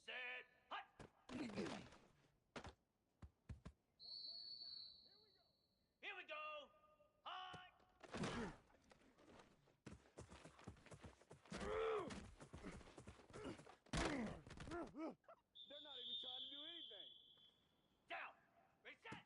Set. Hut. Here we go. Hut. They're not even trying to do anything. Down. Reset.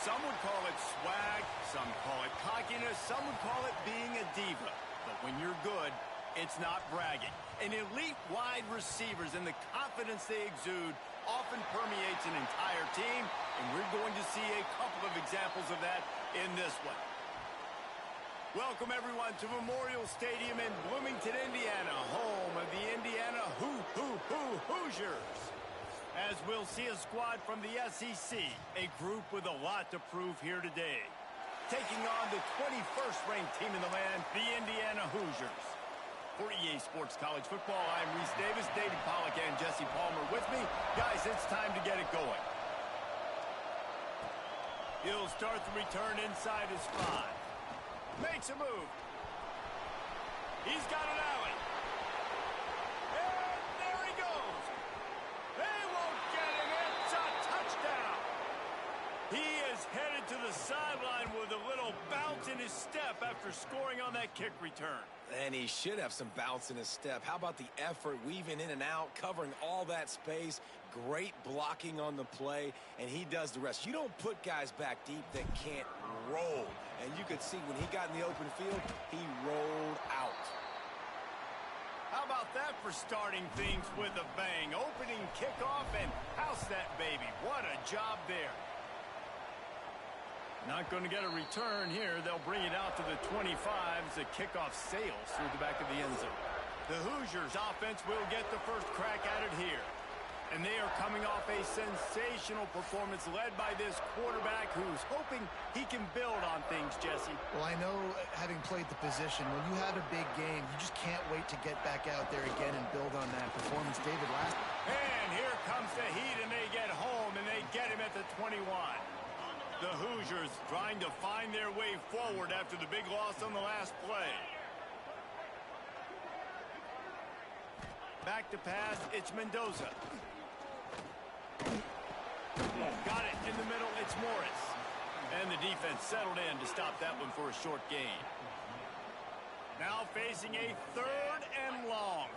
Some would call it swag, some call it cockiness, some would call it being a diva. But when you're good, it's not bragging. An elite wide receivers and the confidence they exude often permeates an entire team, and we're going to see a couple of examples of that in this one. Welcome, everyone, to Memorial Stadium in Bloomington, Indiana, home of the Indiana Hoosiers. As we'll see a squad from the SEC, a group with a lot to prove here today. Taking on the 21st ranked team in the land, the Indiana Hoosiers. For EA Sports College Football, I'm Reese Davis, David Pollack, and Jesse Palmer with me. Guys, it's time to get it going. He'll start the return inside his 5. Makes a move. He's got an alley. And there he goes. They won't get him. It's a touchdown. He is headed to the sideline with a little bounce in his step after scoring on that kick return. And he should have some bounce in his step. How about the effort, weaving in and out, covering all that space, great blocking on the play, and he does the rest. You don't put guys back deep that can't roll. And you could see when he got in the open field, he rolled out. How about that for starting things with a bang? Opening kickoff and house that baby. What a job there. Not going to get a return here. They'll bring it out to the 25 as the kickoff sails through the back of the end zone. The Hoosiers offense will get the first crack at it here. And they are coming off a sensational performance led by this quarterback who's hoping he can build on things, Jesse. Well, I know, having played the position, when you have a big game, you just can't wait to get back out there again and build on that performance. David, And here comes the heat, and they get home, and they get him at the 21. The Hoosiers trying to find their way forward after the big loss on the last play. Back to pass, it's Mendoza. Got it in the middle, it's Morris. And the defense settled in to stop that one for a short gain. Now facing a 3rd and long.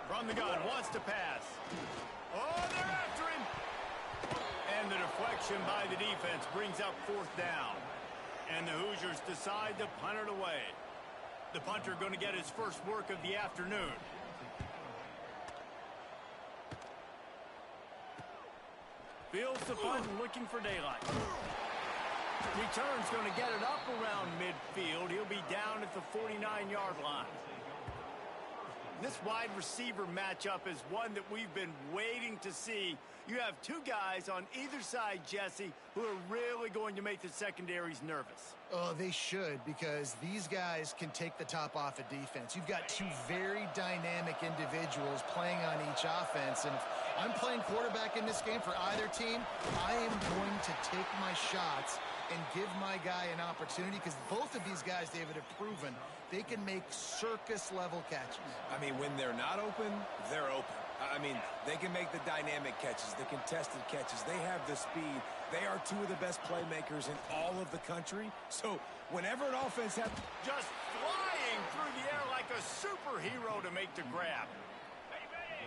From the gun, wants to pass. Oh, they're after him! And the deflection by the defense brings up 4th down. And the Hoosiers decide to punt it away. The punter going to get his first work of the afternoon. Fields the punt, looking for daylight. Return's going to get it up around midfield. He'll be down at the 49-yard line. This wide receiver matchup is one that we've been waiting to see. You have two guys on either side, Jesse, who are really going to make the secondaries nervous. Oh, they should, because these guys can take the top off a defense. You've got two very dynamic individuals playing on each offense, and if I'm playing quarterback in this game for either team, I am going to take my shots and give my guy an opportunity, because both of these guys, David, have proven they can make circus-level catches. I mean, when they're not open, they're open. I mean, they can make the dynamic catches, the contested catches. They have the speed. They are two of the best playmakers in all of the country. So whenever an offense has... Just flying through the air like a superhero to make the grab.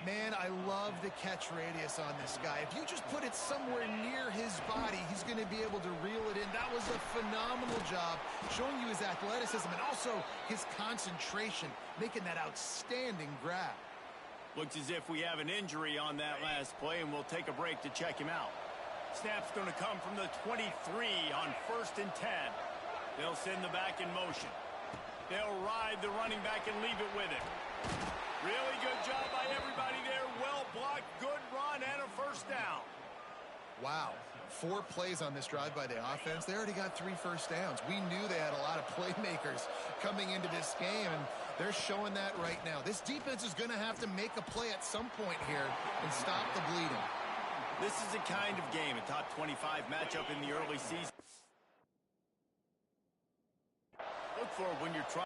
Man, I love the catch radius on this guy. If you just put it somewhere near his body, he's going to be able to reel it in. That was a phenomenal job, showing you his athleticism and also his concentration, making that outstanding grab. Looks as if we have an injury on that last play, and we'll take a break to check him out. Snap's going to come from the 23 on 1st and 10. They'll send the back in motion. They'll ride the running back and leave it with him. Really good job by everybody there. Well blocked, good run, and a 1st down. Wow. 4 plays on this drive by the offense. They already got 3 first downs. We knew they had a lot of playmakers coming into this game, and they're showing that right now. This defense is going to have to make a play at some point here and stop the bleeding. This is a kind of game, a top 25 matchup in the early season. Look for when you're trying.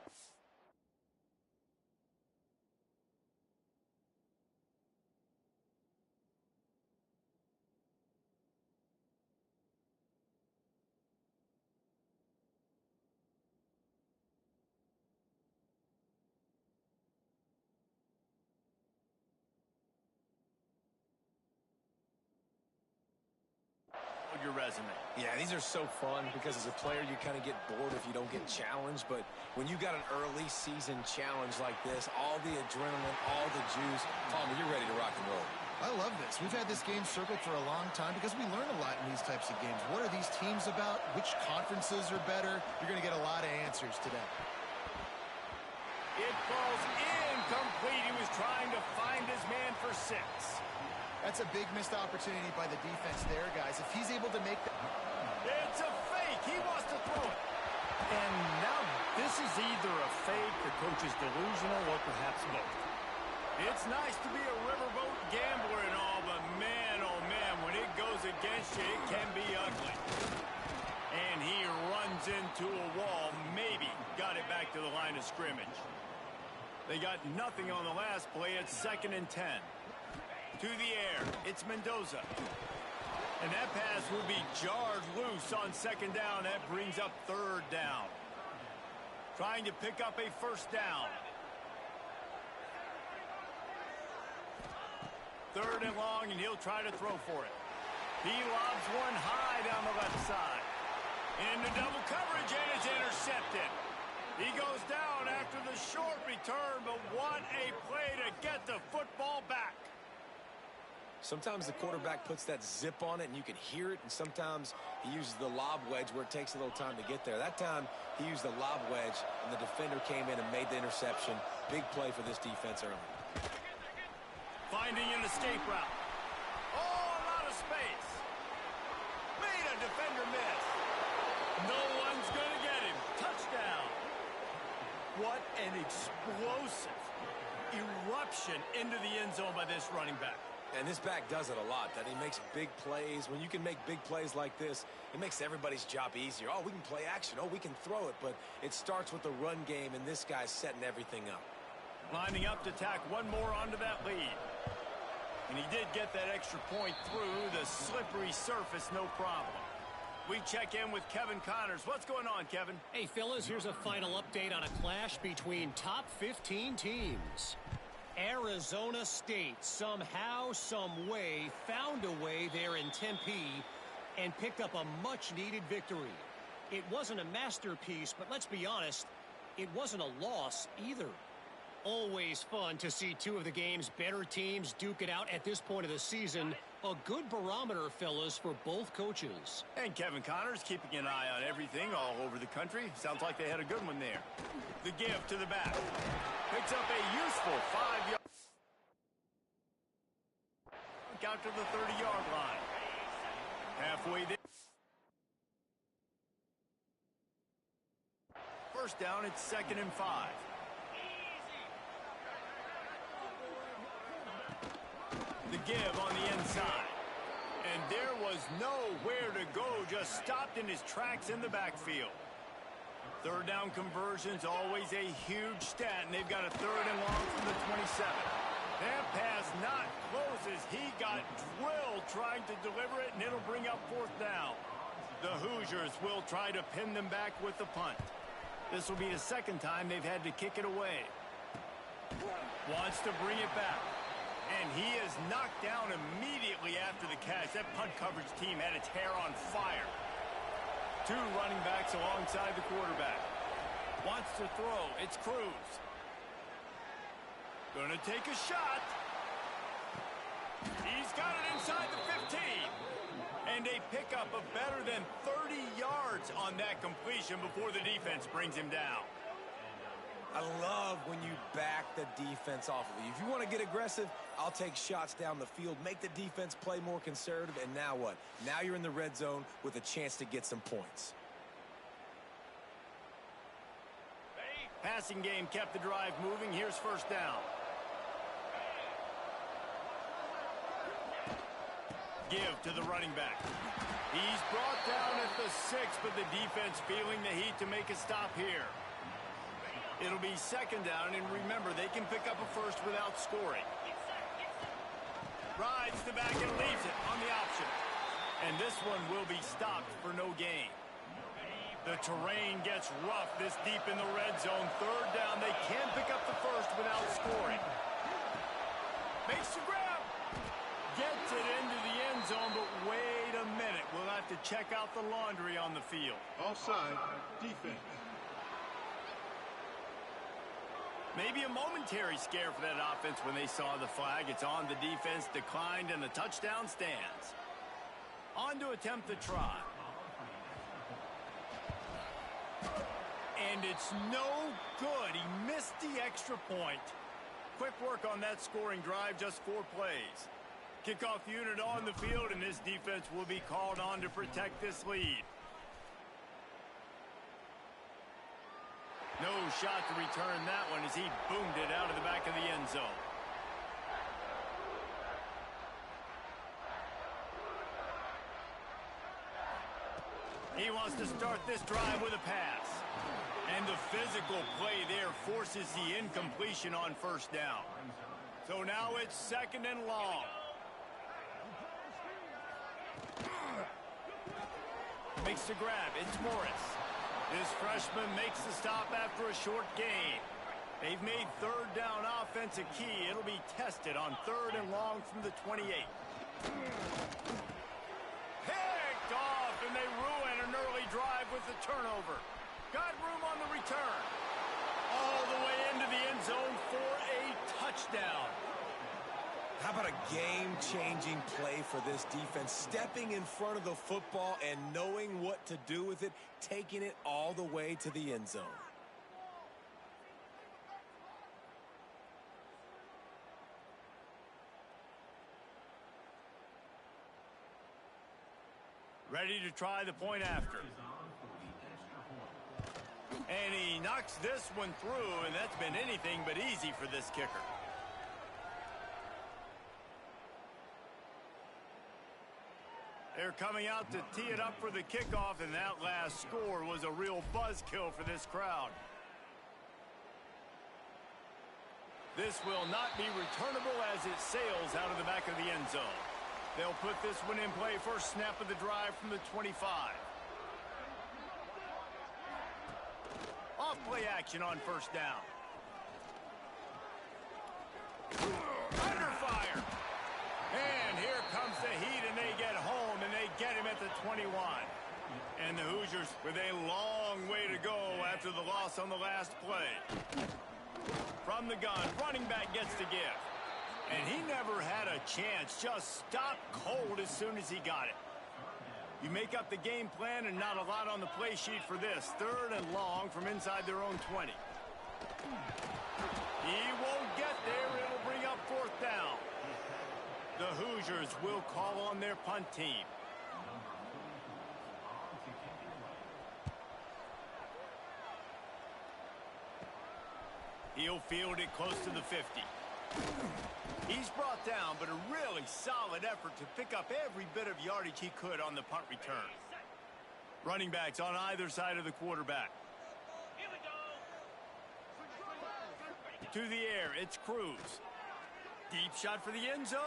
resume. Yeah, these are so fun because as a player, you kind of get bored if you don't get challenged. But when you got an early season challenge like this, all the adrenaline, all the juice, Palmer, you're ready to rock and roll. I love this. We've had this game circled for a long time because we learn a lot in these types of games. What are these teams about? Which conferences are better? You're going to get a lot of answers today. It falls incomplete. He was trying to find his man for 6. That's a big missed opportunity by the defense there, guys. If he's able to make that... It's a fake. He wants to throw it. And now this is either a fake, the coach is delusional, or perhaps both. It's nice to be a riverboat gambler and all, but man, oh man, when it goes against you, it can be ugly. And he runs into a wall, maybe got it back to the line of scrimmage. They got nothing on the last play. It's 2nd and 10. To the air, it's Mendoza. And that pass will be jarred loose on 2nd down. That brings up 3rd down. Trying to pick up a 1st down. 3rd and long, and he'll try to throw for it. He lobs one high down the left side. Into double coverage, and it's intercepted. He goes down after the short return, but what a play to get the football back. Sometimes the quarterback puts that zip on it, and you can hear it, and sometimes he uses the lob wedge where it takes a little time to get there. That time, he used the lob wedge, and the defender came in and made the interception. Big play for this defense early. Finding an escape route. Oh, a lot of space. Made a defender miss. No one's going to get him. Touchdown. What an explosive eruption into the end zone by this running back. And this back does it a lot, that he makes big plays. When you can make big plays like this, it makes everybody's job easier. Oh, we can play action. Oh, we can throw it. But it starts with the run game, and this guy's setting everything up. Lining up to tack one more onto that lead. And he did get that extra point through the slippery surface, no problem. We check in with Kevin Connors. What's going on, Kevin? Hey, fellas, here's a final update on a clash between top 15 teams. Arizona State somehow, some way, found a way there in Tempe and picked up a much-needed victory. It wasn't a masterpiece, but let's be honest, it wasn't a loss either. Always fun to see two of the game's better teams duke it out at this point of the season. A good barometer, fellas, for both coaches. And Kevin Connors keeping an eye on everything all over the country. Sounds like they had a good one there. The give to the back. Picks up a useful 5-yard. Out to the 30-yard line. Halfway there. First down, it's 2nd and 5. The give on the inside. And there was nowhere to go, just stopped in his tracks in the backfield. 3rd down conversions, always a huge stat, and they've got a 3rd and long from the 27. That pass not close as he got drilled trying to deliver it, and it'll bring up 4th down. The Hoosiers will try to pin them back with the punt. This will be the 2nd time they've had to kick it away. Wants to bring it back. And he is knocked down immediately after the catch. That punt coverage team had its hair on fire. 2 running backs alongside the quarterback. Wants to throw. It's Cruz. Gonna take a shot. He's got it inside the 15. And a pickup of better than 30 yards on that completion before the defense brings him down. I love when you back the defense off of you. If you want to get aggressive, I'll take shots down the field, make the defense play more conservative, and now what? Now you're in the red zone with a chance to get some points. Passing game kept the drive moving. Here's 1st down. Give to the running back. He's brought down at the 6, but the defense feeling the heat to make a stop here. It'll be 2nd down, and remember, they can pick up a 1st without scoring. Rides the back and leaves it on the option. And this one will be stopped for no gain. The terrain gets rough this deep in the red zone. 3rd down, they can pick up the 1st without scoring. Makes the grab. Gets it into the end zone, but way to a minute. We'll have to check out the laundry on the field. Offside, defense. Maybe a momentary scare for that offense when they saw the flag. It's on, the defense declined, and the touchdown stands. On to attempt the try. And it's no good. He missed the extra point. Quick work on that scoring drive, just 4 plays. Kickoff unit on the field, and this defense will be called on to protect this lead. No shot to return that one as he boomed it out of the back of the end zone. He wants to start this drive with a pass. And the physical play there forces the incompletion on first down. So now it's 2nd and long. Makes the grab. It's Morris. This freshman makes the stop after a short gain. They've made 3rd down offense a key. It'll be tested on 3rd and long from the 28. Picked off, and they ruin an early drive with the turnover. Got room on the return. All the way into the end zone for a touchdown. How about a game-changing play for this defense? Stepping in front of the football and knowing what to do with it, taking it all the way to the end zone. Ready to try the point after. And he knocks this one through, and that's been anything but easy for this kicker. They're coming out to tee it up for the kickoff, and that last score was a real buzzkill for this crowd. This will not be returnable as it sails out of the back of the end zone. They'll put this one in play first snap of the drive from the 25. Off play action on first down. Under fire. And here comes the heat, and they get home, and they get him at the 21. And the Hoosiers with a long way to go after the loss on the last play. From the gun, running back gets the give. And he never had a chance, just stopped cold as soon as he got it. You make up the game plan and not a lot on the play sheet for this. 3rd and long from inside their own 20. He won't get there. It'll bring up 4th down. The Hoosiers will call on their punt team. He'll field it close to the 50. He's brought down, but a really solid effort to pick up every bit of yardage he could on the punt return. Running backs on either side of the quarterback. Here we go. To the air, it's Cruz. Deep shot for the end zone.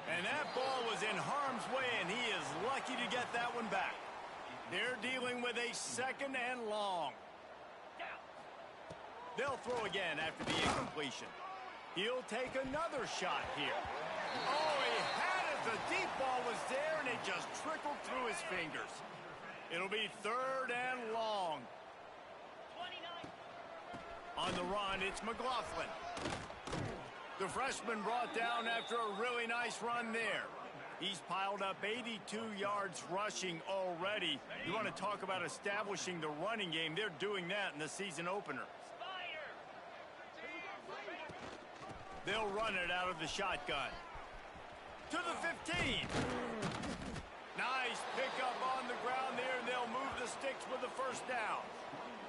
And that ball was in harm's way, and he is lucky to get that one back. They're dealing with a 2nd and long. They'll throw again after the incompletion. He'll take another shot here. Oh, he had it. The deep ball was there, and it just trickled through his fingers. It'll be 3rd and long. 29. On the run, it's McLaughlin. The freshman brought down after a really nice run there. He's piled up 82 yards rushing already. You want to talk about establishing the running game. They're doing that in the season opener. They'll run it out of the shotgun. To the 15. Nice pickup on the ground there, and they'll move the sticks with the 1st down.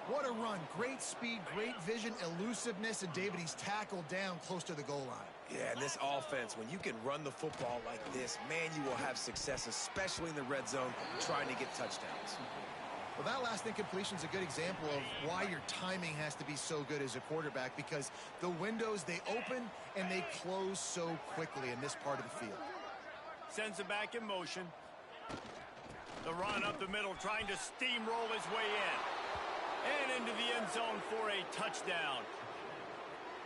What a run. Great speed, great vision, elusiveness, and David, he's tackled down close to the goal line. Yeah, and this offense, when you can run the football like this, man, you will have success, especially in the red zone, trying to get touchdowns. Well, that last incompletion is a good example of why your timing has to be so good as a quarterback, because the windows, they open and they close so quickly in this part of the field. Sends it back in motion. The run up the middle, trying to steamroll his way in. And into the end zone for a touchdown.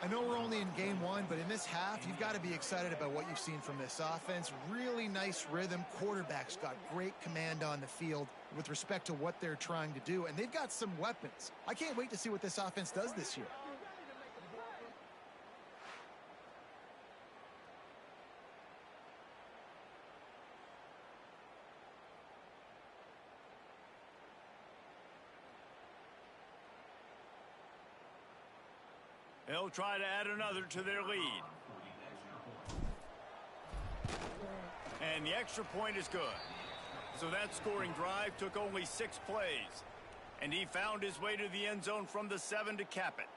I know we're only in game one, but in this half, you've got to be excited about what you've seen from this offense. Really nice rhythm. Quarterback's got great command on the field with respect to what they're trying to do, and they've got some weapons. I can't wait to see what this offense does this year. They'll try to add another to their lead. And the extra point is good. So that scoring drive took only 6 plays. And he found his way to the end zone from the 7 to cap it.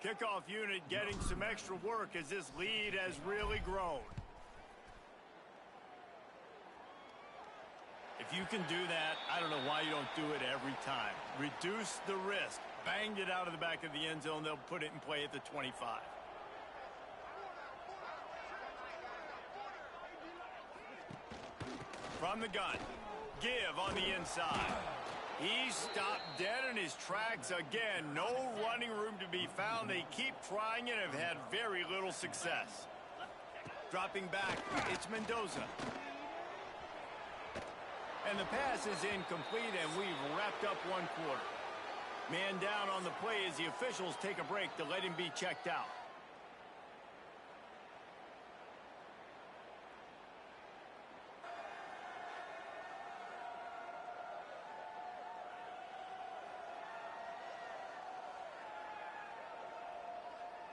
Kickoff unit getting some extra work as this lead has really grown. If you can do that, I don't know why you don't do it every time. Reduce the risk. Banged it out of the back of the end zone. They'll put it in play at the 25. From the gun. Give on the inside. He stopped dead in his tracks again. No running room to be found. They keep trying and have had very little success. Dropping back, it's Mendoza. And the pass is incomplete, and we've wrapped up one quarter. Man down on the play as the officials take a break to let him be checked out.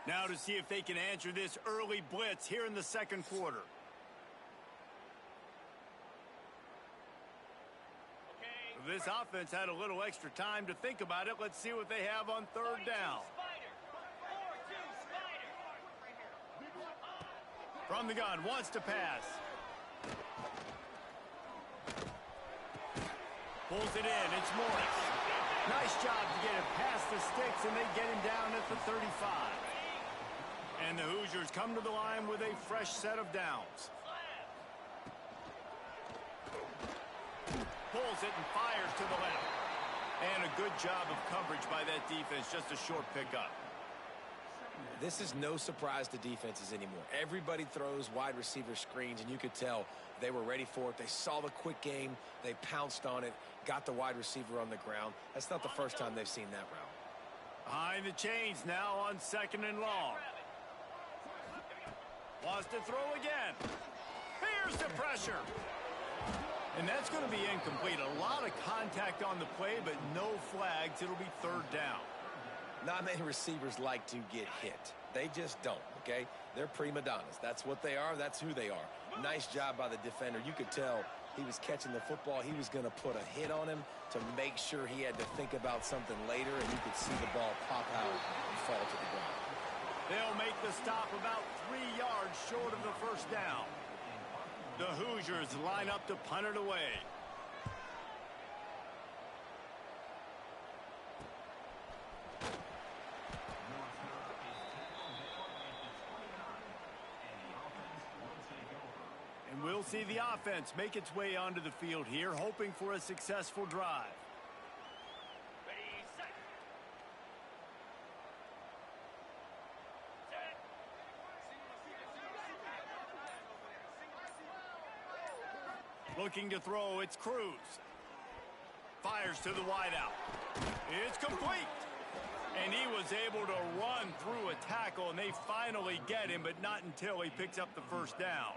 Now to see if they can answer this early blitz here in the second quarter. This offense had a little extra time to think about it. Let's see what they have on third down. From the gun, wants to pass. Pulls it in, it's Morris. Nice job to get it past the sticks, and they get him down at the 35. And the Hoosiers come to the line with a fresh set of downs. Pulls it and fires to the left. And a good job of coverage by that defense. Just a short pickup. This is no surprise to defenses anymore. Everybody throws wide receiver screens, and you could tell they were ready for it. They saw the quick game. They pounced on it, got the wide receiver on the ground. That's not the first time they've seen that route. Behind the chains now on 2nd and long. Wants to throw again. Here's the pressure. And that's going to be incomplete. A lot of contact on the play, but no flags. It'll be third down. Not many receivers like to get hit. They just don't, okay? They're prima donnas. That's what they are. That's who they are. Nice job by the defender. You could tell he was catching the football. He was going to put a hit on him to make sure he had to think about something later, and you could see the ball pop out and fall to the ground. They'll make the stop about 3 yards short of the first down. The Hoosiers line up to punt it away. And we'll see the offense make its way onto the field here, hoping for a successful drive. Ready, set. Looking to throw, it's Cruz. Fires to the wideout. It's complete. And he was able to run through a tackle, and they finally get him, but not until he picks up the first down.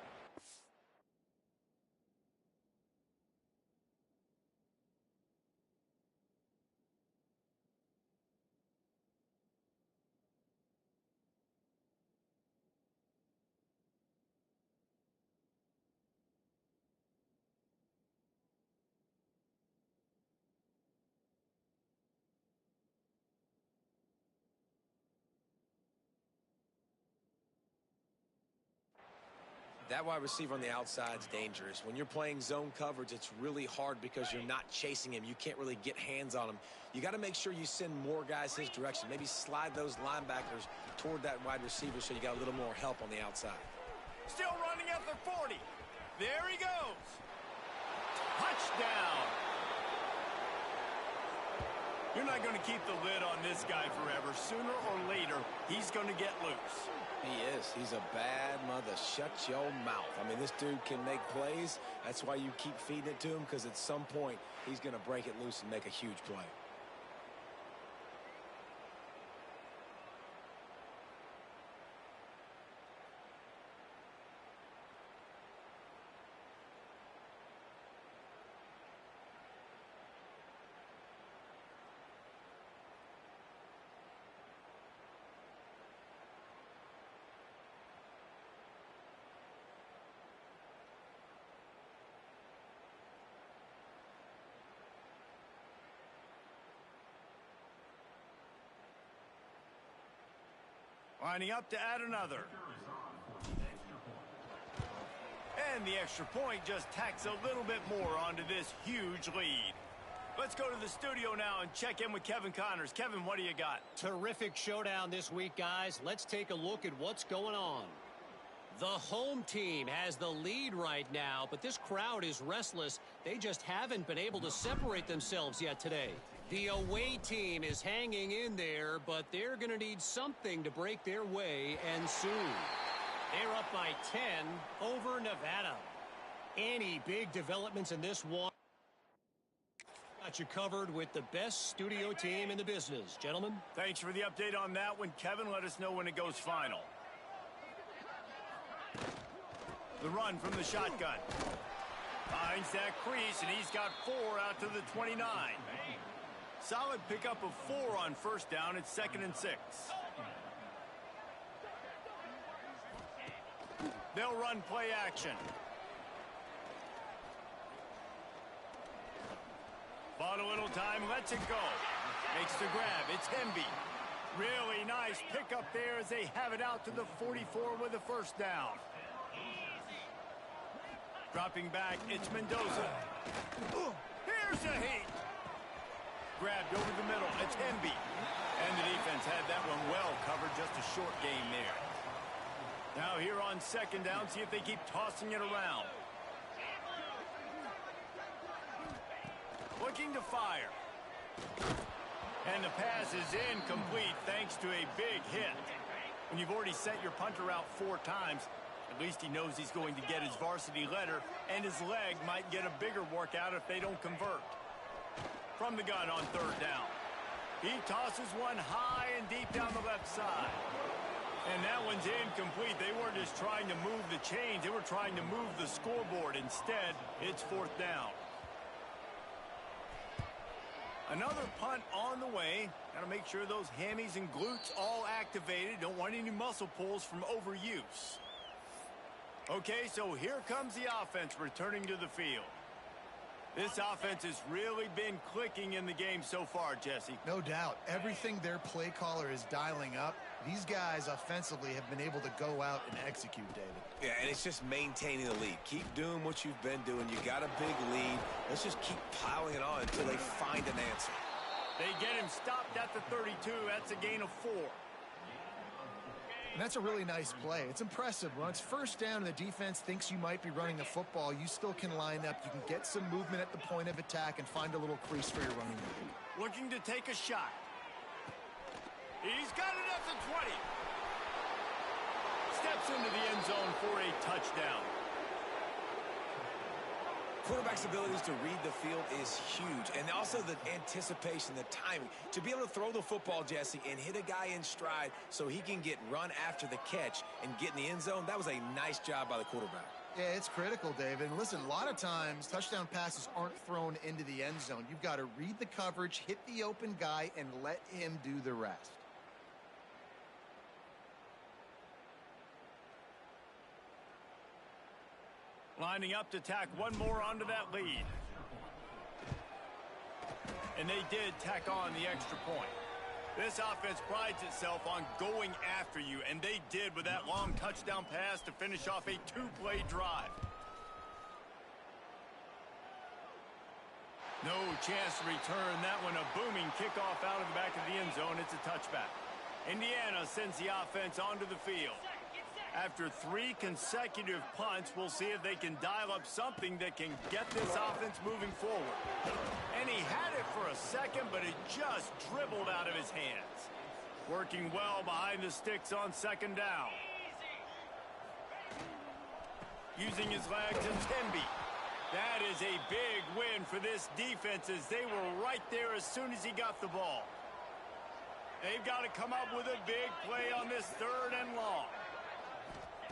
That wide receiver on the outside is dangerous. When you're playing zone coverage, it's really hard because you're not chasing him. You can't really get hands on him. You got to make sure you send more guys his direction. Maybe slide those linebackers toward that wide receiver so you got a little more help on the outside. Still running at the 40. There he goes. You're not going to keep the lid on this guy forever. Sooner or later, he's going to get loose. He is. He's a bad mother. Shut your mouth. I mean, this dude can make plays. That's why you keep feeding it to him, because at some point, he's going to break it loose and make a huge play. Lining up to add another. And the extra point just tacks a little bit more onto this huge lead. Let's go to the studio now and check in with Kevin Connors. Kevin, what do you got? Terrific showdown this week, guys. Let's take a look at what's going on. The home team has the lead right now, but this crowd is restless. They just haven't been able to separate themselves yet today. The away team is hanging in there, but they're going to need something to break their way, and soon. They're up by 10 over Nevada. Any big developments in this one? Got you covered with the best studio team in the business, gentlemen. Thanks for the update on that one, Kevin. Let us know when it goes final. The run from the shotgun. Finds that crease, and he's got 4 out to the 29. Solid pickup of 4 on first down. It's 2nd and 6. They'll run play action. Bought a little time, lets it go. Makes the grab. It's Hemby. Really nice pickup there as they have it out to the 44 with a first down. Dropping back, it's Mendoza. Here's a heat. Grabbed over the middle, it's Hemby. And the defense had that one well covered, just a short game there. Now here on 2nd down, see if they keep tossing it around. Looking to fire. And the pass is incomplete thanks to a big hit. When you've already sent your punter out 4 times, at least he knows he's going to get his varsity letter, and his leg might get a bigger workout if they don't convert. From the gun on 3rd down. He tosses one high and deep down the left side. And that one's incomplete. They weren't just trying to move the chains. They were trying to move the scoreboard. Instead, it's 4th down. Another punt on the way. Got to make sure those hammies and glutes all activated. Don't want any muscle pulls from overuse. Okay, so here comes the offense returning to the field. This offense has really been clicking in the game so far, Jesse. No doubt. Everything their play caller is dialing up, these guys offensively have been able to go out and execute, David. Yeah, and it's just maintaining the lead. Keep doing what you've been doing. You got a big lead. Let's just keep piling it on until they find an answer. They get him stopped at the 32. That's a gain of 4. And that's a really nice play. It's impressive. When it's first down and the defense thinks you might be running the football, you still can line up. You can get some movement at the point of attack and find a little crease for your running back. Looking to take a shot. He's got it at the 20. Steps into the end zone for a touchdown. Quarterback's abilities to read the field is huge, and also the anticipation, the timing. To be able to throw the football, Jesse, and hit a guy in stride so he can get run after the catch and get in the end zone, that was a nice job by the quarterback. Yeah, it's critical, David. And listen, a lot of times touchdown passes aren't thrown into the end zone. You've got to read the coverage, hit the open guy, and let him do the rest. Lining up to tack one more onto that lead. And they did tack on the extra point. This offense prides itself on going after you, and they did with that long touchdown pass to finish off a 2-play drive. No chance to return that one. A booming kickoff out of the back of the end zone. It's a touchback. Indiana sends the offense onto the field. After 3 consecutive punts, we'll see if they can dial up something that can get this offense moving forward. And he had it for a second, but it just dribbled out of his hands. Working well behind the sticks on second down. Using his legs, and Timby. That is a big win for this defense as they were right there as soon as he got the ball. They've got to come up with a big play on this 3rd and long.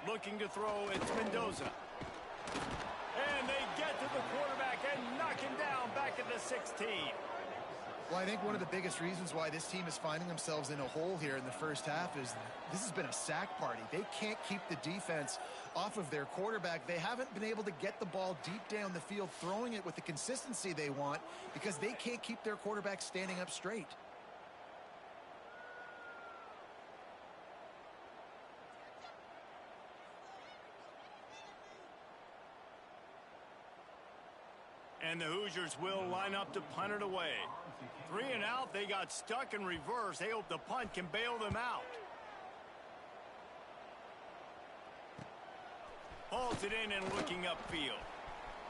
Looking to throw, it's Mendoza. And they get to the quarterback and knock him down back at the 16. Well, I think one of the biggest reasons why this team is finding themselves in a hole here in the first half is this has been a sack party. They can't keep the defense off of their quarterback. They haven't been able to get the ball deep down the field, throwing it with the consistency they want because they can't keep their quarterback standing up straight. And the Hoosiers will line up to punt it away. 3 and out, they got stuck in reverse. They hope the punt can bail them out. Hauls it in and looking upfield.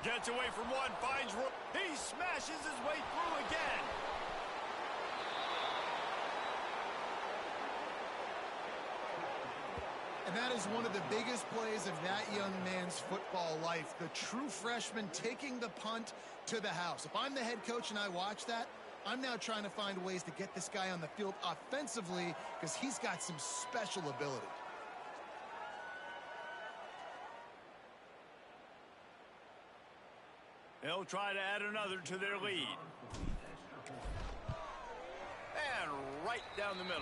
Gets away from one, finds room. He smashes his way through again. And that is one of the biggest plays of that young man's football life. The true freshman taking the punt to the house. If I'm the head coach and I watch that, I'm now trying to find ways to get this guy on the field offensively because he's got some special ability. They'll try to add another to their lead. And right down the middle.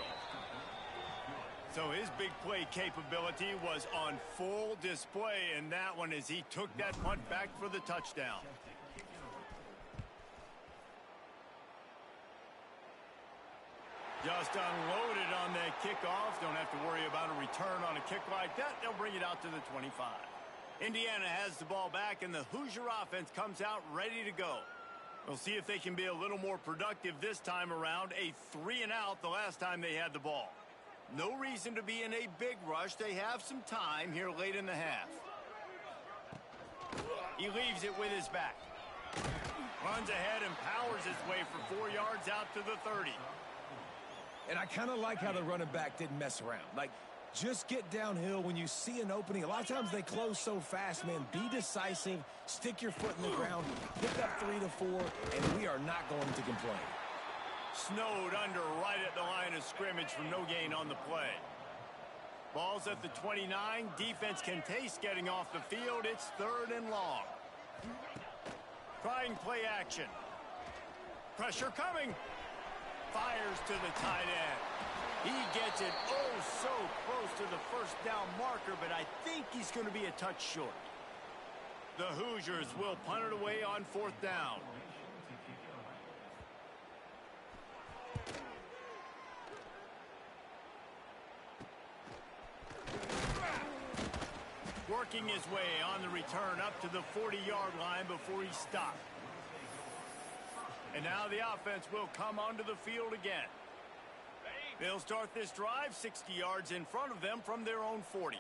So his big play capability was on full display in that one as he took that punt back for the touchdown. Just unloaded on that kickoff. Don't have to worry about a return on a kick like that. They'll bring it out to the 25. Indiana has the ball back, and the Hoosier offense comes out ready to go. We'll see if they can be a little more productive this time around. A 3 and out the last time they had the ball. No reason to be in a big rush. They have some time here late in the half. He leaves it with his back. Runs ahead and powers his way for 4 yards out to the 30. And I kind of like how the running back didn't mess around. Like, just get downhill when you see an opening. A lot of times they close so fast, man. Be decisive. Stick your foot in the ground. Pick up 3 to 4, and we are not going to complain. Snowed under right at the line of scrimmage from no gain on the play. Ball's at the 29. Defense can taste getting off the field. It's 3rd and long. Trying play action. Pressure coming. Fires to the tight end. He gets it oh so close to the first down marker, but I think he's going to be a touch short. The Hoosiers will punt it away on 4th down. Working his way on the return up to the 40-yard line before he stopped. And now the offense will come onto the field again. They'll start this drive 60 yards in front of them from their own 40.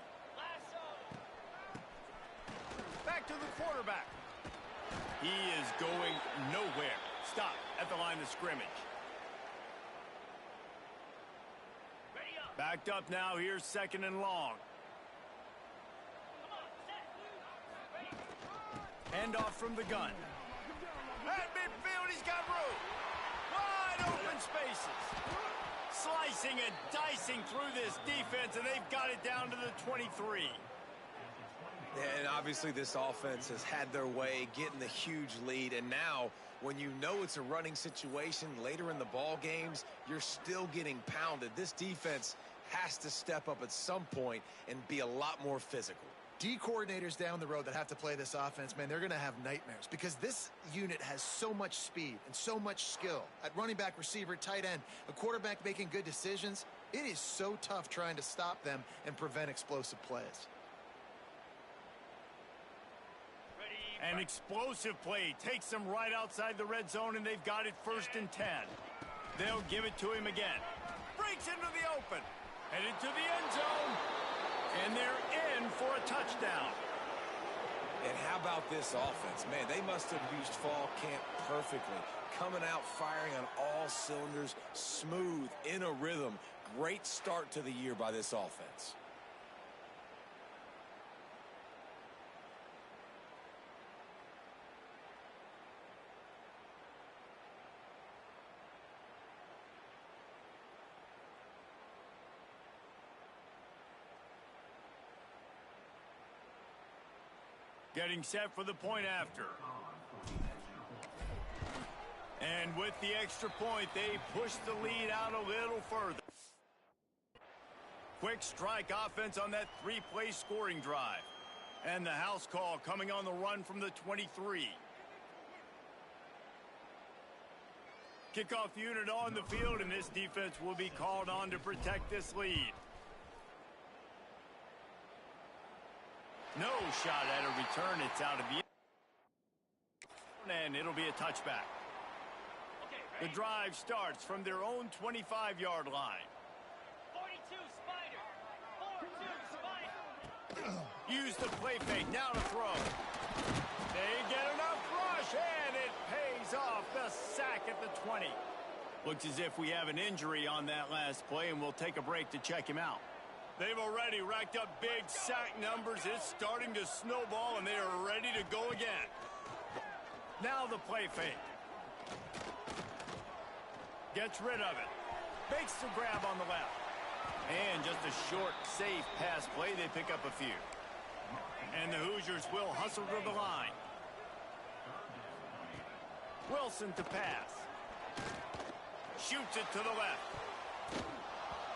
Back to the quarterback. He is going nowhere. Stop at the line of scrimmage. Backed up now. Here's 2nd and long. Hand off from the gun. At midfield, he's got room. Wide open spaces. Slicing and dicing through this defense, and they've got it down to the 23. And obviously this offense has had their way, getting the huge lead. And now, when you know it's a running situation later in the ball games, you're still getting pounded. This defense has to step up at some point and be a lot more physical. D coordinators down the road that have to play this offense, man, they're going to have nightmares because this unit has so much speed and so much skill at running back, receiver, tight end, a quarterback making good decisions. It is so tough trying to stop them and prevent explosive plays. An explosive play takes them right outside the red zone, and they've got it 1st and 10. They'll give it to him again. Breaks into the open. Headed to the end zone. And they're in for a touchdown. And how about this offense? Man, they must have used fall camp perfectly. Coming out firing on all cylinders, smooth, in a rhythm. Great start to the year by this offense. Getting set for the point after. And with the extra point, they push the lead out a little further. Quick strike offense on that three-play scoring drive. And the house call coming on the run from the 23. Kickoff unit on the field, and this defense will be called on to protect this lead. No shot at a return. It's out of the and it'll be a touchback. The drive starts from their own 25-yard line. 42 Spider. 4-2 Spider. Use the play fake. Now to throw. They get enough rush, and it pays off. The sack at the 20. Looks as if we have an injury on that last play, and we'll take a break to check him out. They've already racked up big sack numbers. It's starting to snowball, and they are ready to go again. Now the play fake. Gets rid of it. Makes the grab on the left. And just a short, safe pass play. They pick up a few. And the Hoosiers will hustle to the line. Wilson to pass. Shoots it to the left.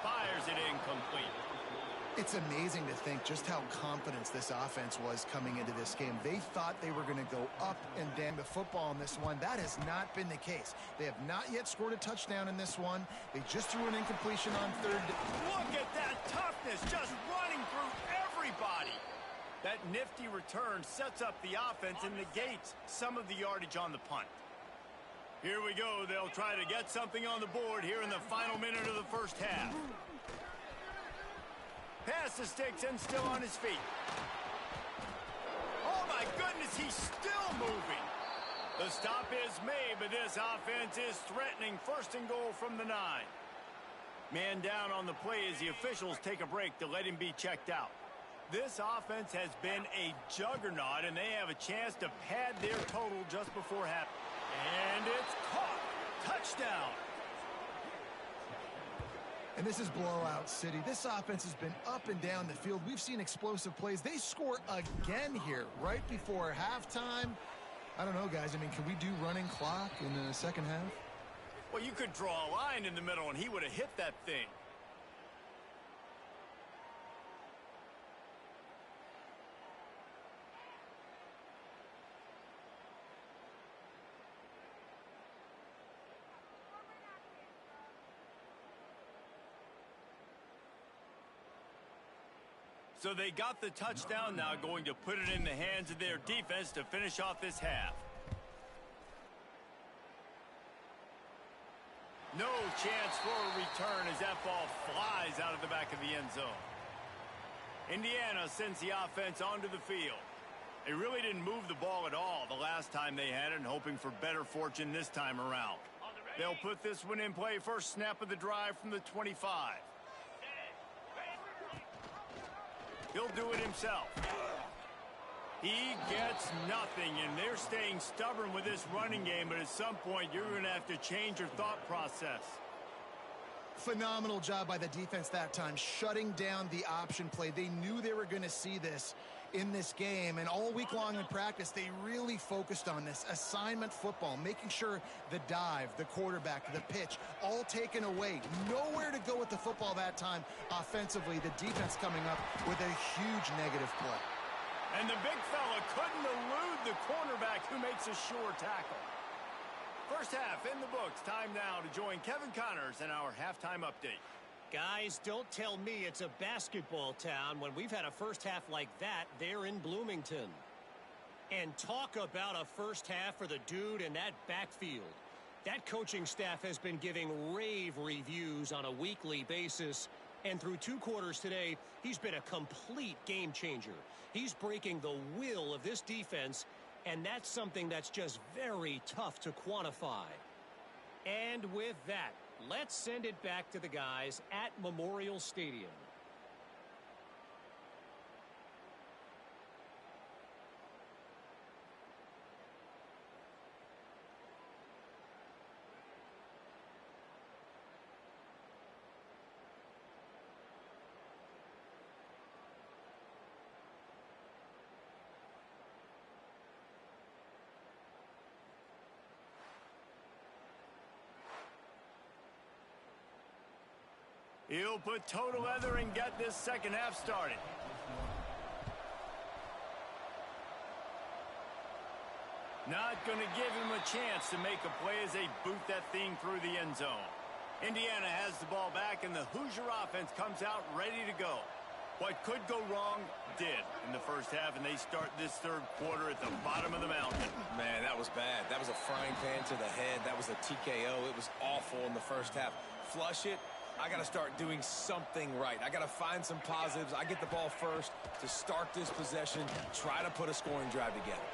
Fires it incomplete. It's amazing to think just how confident this offense was coming into this game. They thought they were going to go up and down the football in this one. That has not been the case. They have not yet scored a touchdown in this one. They just threw an incompletion on third. Look at that toughness, just running through everybody. That nifty return sets up the offense and negates some of the yardage on the punt. Here we go. They'll try to get something on the board here in the final minute of the first half. Pass the sticks and still on his feet. Oh my goodness, he's still moving. The stop is made, but this offense is threatening. First and goal from the 9. Man down on the play as the officials take a break to let him be checked out. This offense has been a juggernaut, and they have a chance to pad their total just before half. And it's caught. Touchdown. And this is blowout city. This offense has been up and down the field. We've seen explosive plays. They score again here right before halftime. I don't know, guys. I mean, can we do running clock in the second half? Well, you could draw a line in the middle, and he would have hit that thing. So they got the touchdown, now going to put it in the hands of their defense to finish off this half. No chance for a return as that ball flies out of the back of the end zone. Indiana sends the offense onto the field. They really didn't move the ball at all the last time they had it, and hoping for better fortune this time around. They'll put this one in play. First snap of the drive from the 25. He'll do it himself. He gets nothing, and they're staying stubborn with this running game, but at some point you're going to have to change your thought process. Phenomenal job by the defense that time, shutting down the option play. They knew they were going to see this in this game, and all week long in practice, they really focused on this assignment football, making sure the dive, the quarterback, the pitch, all taken away. Nowhere to go with the football that time offensively. The defense coming up with a huge negative play. And the big fella couldn't elude the cornerback who makes a sure tackle. First half in the books. Time now to join Kevin Connors in our halftime update. Guys, don't tell me it's a basketball town when we've had a first half like that there in Bloomington. And talk about a first half for the dude in that backfield. That coaching staff has been giving rave reviews on a weekly basis. And through 2 quarters today, he's been a complete game changer. He's breaking the will of this defense, and that's something that's just very tough to quantify. And with that, let's send it back to the guys at Memorial Stadium. He'll put total leather and get this second half started. Not going to give him a chance to make a play as they boot that thing through the end zone. Indiana has the ball back, and the Hoosier offense comes out ready to go. What could go wrong did in the first half, and they start this third quarter at the bottom of the mountain. Man, that was bad. That was a frying pan to the head. That was a TKO. It was awful in the first half. Flush it. I got to start doing something right. I got to find some positives. I get the ball first to start this possession, try to put a scoring drive together.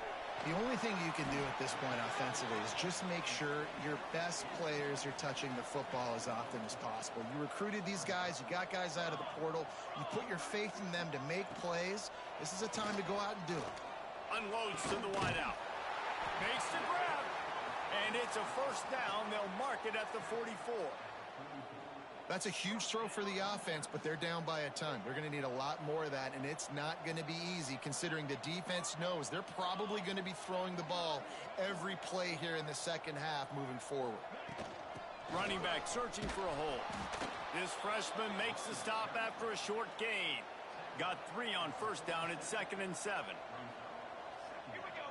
The only thing you can do at this point offensively is just make sure your best players are touching the football as often as possible. You recruited these guys. You got guys out of the portal. You put your faith in them to make plays. This is a time to go out and do it. Unloads to the wideout. Makes the grab. And it's a first down. They'll mark it at the 44. That's a huge throw for the offense, but they're down by a ton. They're going to need a lot more of that, and it's not going to be easy considering the defense knows they're probably going to be throwing the ball every play here in the second half moving forward. Running back searching for a hole. This freshman makes the stop after a short gain. Got 3 on first down. It's 2nd and 7. Here we go.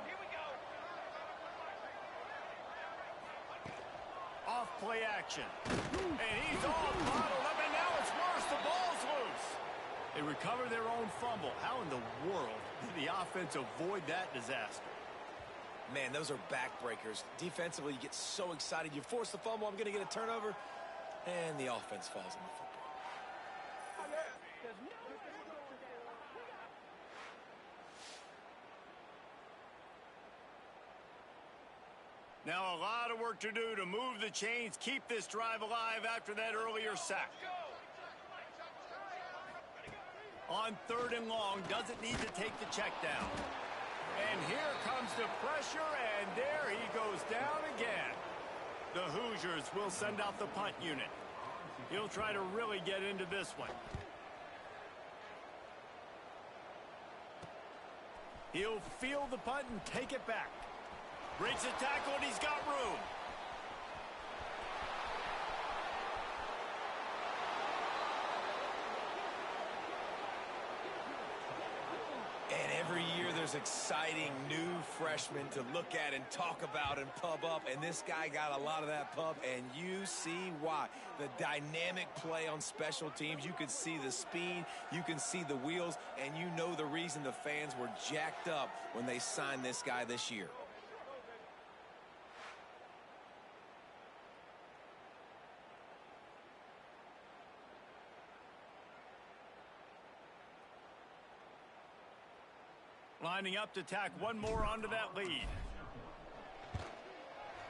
Off play action. And he's all bottled up, and now it's worse. The ball's loose. They recover their own fumble. How in the world did the offense avoid that disaster? Man, those are backbreakers. Defensively, you get so excited. You force the fumble, I'm going to get a turnover, and the offense falls on the football. Now a lot of work to do to move the chains, keep this drive alive after that earlier sack. On 3rd and long, doesn't need to take the check down. And here comes the pressure, and there he goes down again. The Hoosiers will send out the punt unit. He'll try to really get into this one. He'll field the punt and take it back. Breaks the tackle, and he's got room. And every year there's exciting new freshmen to look at and talk about and pub up, and this guy got a lot of that pub, and you see why. The dynamic play on special teams, you can see the speed, you can see the wheels, and you know the reason the fans were jacked up when they signed this guy this year. Lining up to tack one more onto that lead.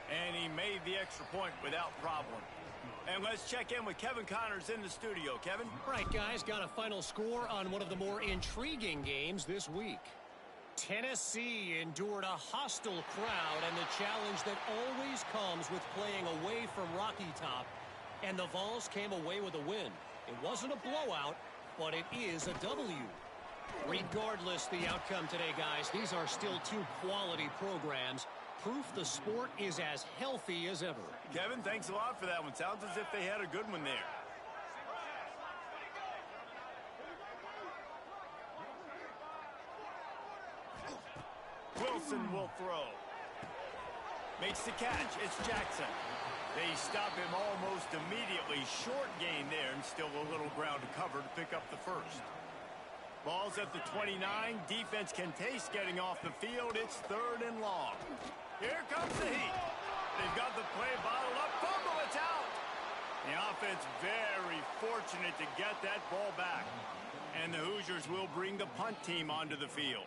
And he made the extra point without problem. And let's check in with Kevin Connors in the studio. Kevin? Right, guys, got a final score on one of the more intriguing games this week. Tennessee endured a hostile crowd and the challenge that always comes with playing away from Rocky Top. And the Vols came away with a win. It wasn't a blowout, but it is a W. Regardless the outcome today, guys, these are still 2 quality programs. Proof the sport is as healthy as ever. Kevin, thanks a lot for that one. Sounds as if they had a good one there. Wilson will throw. Makes the catch. It's Jackson. They stop him almost immediately. Short gain there, and still a little ground to cover to pick up the first. Ball's at the 29. Defense can taste getting off the field. It's 3rd and long. Here comes the heat. They've got the play bottled up. Fumble, it's out. The offense very fortunate to get that ball back. And the Hoosiers will bring the punt team onto the field.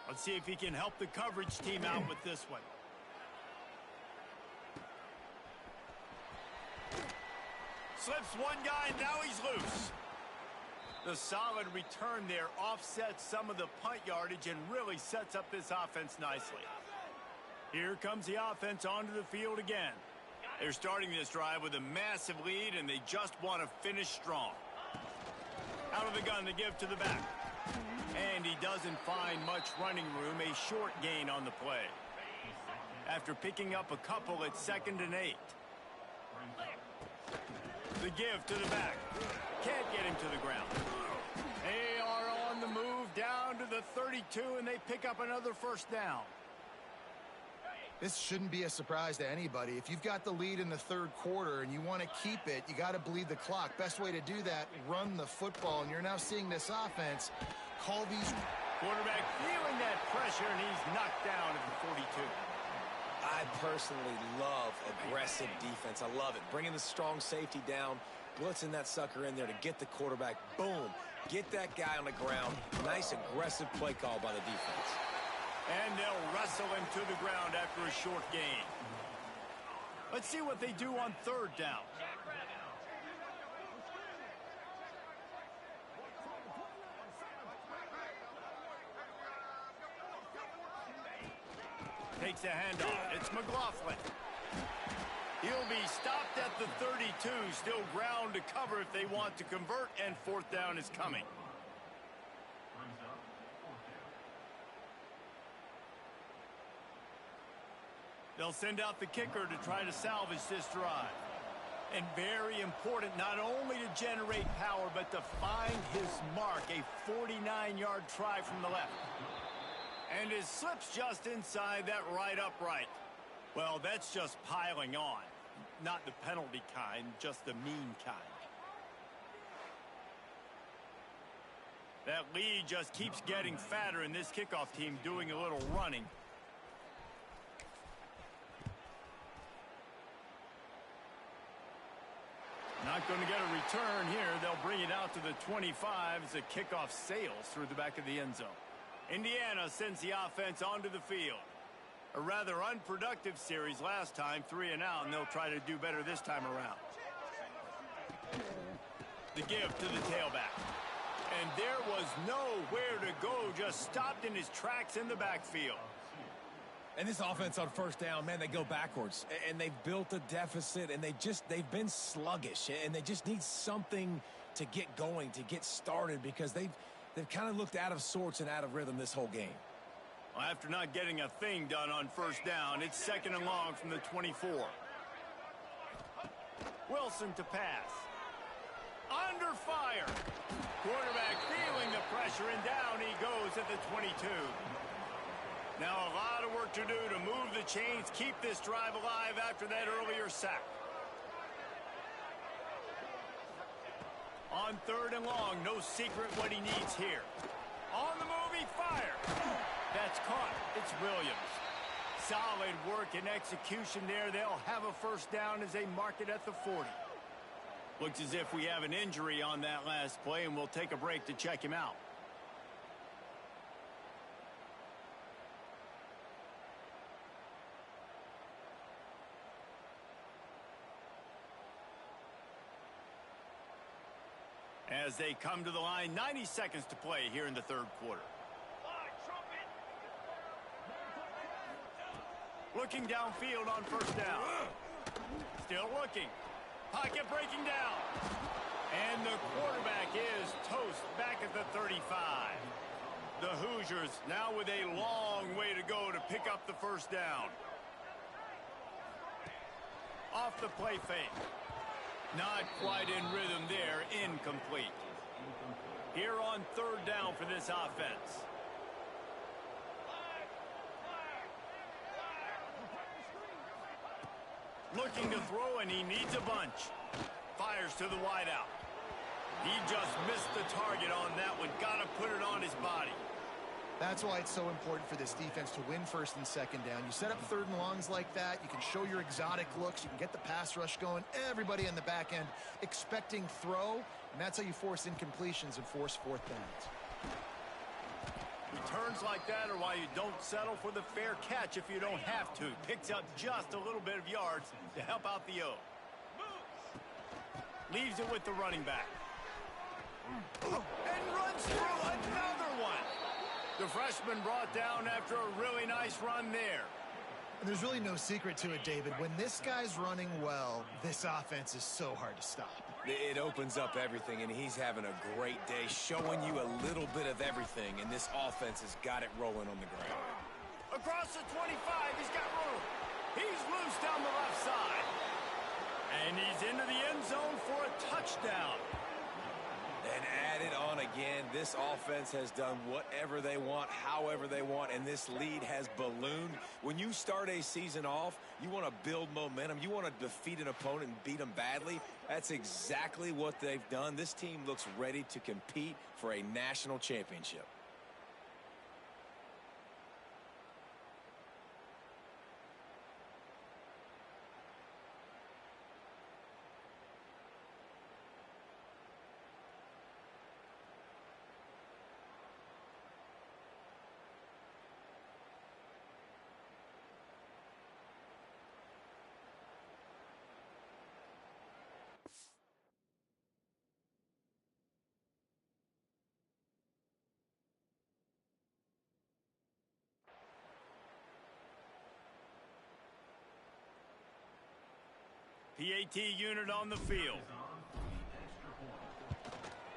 Let's see if he can help the coverage team out with this one. Slips one guy, and now he's loose. The solid return there offsets some of the punt yardage and really sets up this offense nicely. Here comes the offense onto the field again. They're starting this drive with a massive lead, and they just want to finish strong. Out of the gun to give to the back. And he doesn't find much running room, a short gain on the play. After picking up a couple, it's 2nd and 8. The give to the back. Can't get him to the ground. They are on the move down to the 32, and they pick up another first down. This shouldn't be a surprise to anybody. If you've got the lead in the third quarter and you want to keep it, you got to bleed the clock. Best way to do that, run the football. And you're now seeing this offense call these. Quarterback feeling that pressure, and he's knocked down at the 42. I personally love aggressive defense. I love it. Bringing the strong safety down, blitzing that sucker in there to get the quarterback. Boom. Get that guy on the ground. Nice aggressive play call by the defense. And they'll wrestle him to the ground after a short gain. Let's see what they do on 3rd down. Takes a handoff. It's McLaughlin. He'll be stopped at the 32. Still ground to cover if they want to convert, and 4th down is coming. They'll send out the kicker to try to salvage this drive. And very important not only to generate power, but to find his mark, a 49-yard try from the left. And his slips just inside that right upright. Well, that's just piling on. Not the penalty kind, just the mean kind. That lead just keeps getting fatter, and this kickoff team doing a little running. Not going to get a return here. They'll bring it out to the 25 as the kickoff sails through the back of the end zone. Indiana sends the offense onto the field. A rather unproductive series last time, 3 and out, and they'll try to do better this time around. The give to the tailback. And there was nowhere to go, just stopped in his tracks in the backfield. And this offense on 1st down, man, they go backwards. And they've built a deficit, and they've been sluggish. And they just need something to get going, to get started, because they've kind of looked out of sorts and out of rhythm this whole game. Well, after not getting a thing done on 1st down, it's 2nd and long from the 24. Wilson to pass. Under fire. Quarterback feeling the pressure, and down he goes at the 22. Now a lot of work to do to move the chains, keep this drive alive after that earlier sack. On 3rd and long, no secret what he needs here. On the move, he fires. That's caught. It's Williams. Solid work and execution there. They'll have a 1st down as they mark it at the 40. Looks as if we have an injury on that last play, and we'll take a break to check him out. As they come to the line, 90 seconds to play here in the 3rd quarter. Looking downfield on 1st down. Still looking. Pocket breaking down. And the quarterback is toast back at the 35. The Hoosiers now with a long way to go to pick up the 1st down. Off the play fake. Not quite in rhythm there, incomplete. Here on 3rd down for this offense. Looking to throw, and he needs a bunch. Fires to the wideout. He just missed the target on that one. Got to put it on his body. That's why it's so important for this defense to win first and second down. You set up third and longs like that. You can show your exotic looks. You can get the pass rush going. Everybody on the back end expecting throw, and that's how you force incompletions and force fourth downs. Returns like that are why you don't settle for the fair catch if you don't have to. Picks up just a little bit of yards to help out the O. Leaves it with the running back. And runs through another one. The freshman brought down after a really nice run there. And there's really no secret to it, David. When this guy's running well, this offense is so hard to stop. It opens up everything, and he's having a great day, showing you a little bit of everything, and this offense has got it rolling on the ground. Across the 25, he's got room. He's loose down the left side. And he's into the end zone for a touchdown. And add it on again. This offense has done whatever they want, however they want, and this lead has ballooned. When you start a season off, you want to build momentum. You want to defeat an opponent and beat them badly. That's exactly what they've done. This team looks ready to compete for a national championship. PAT unit on the field.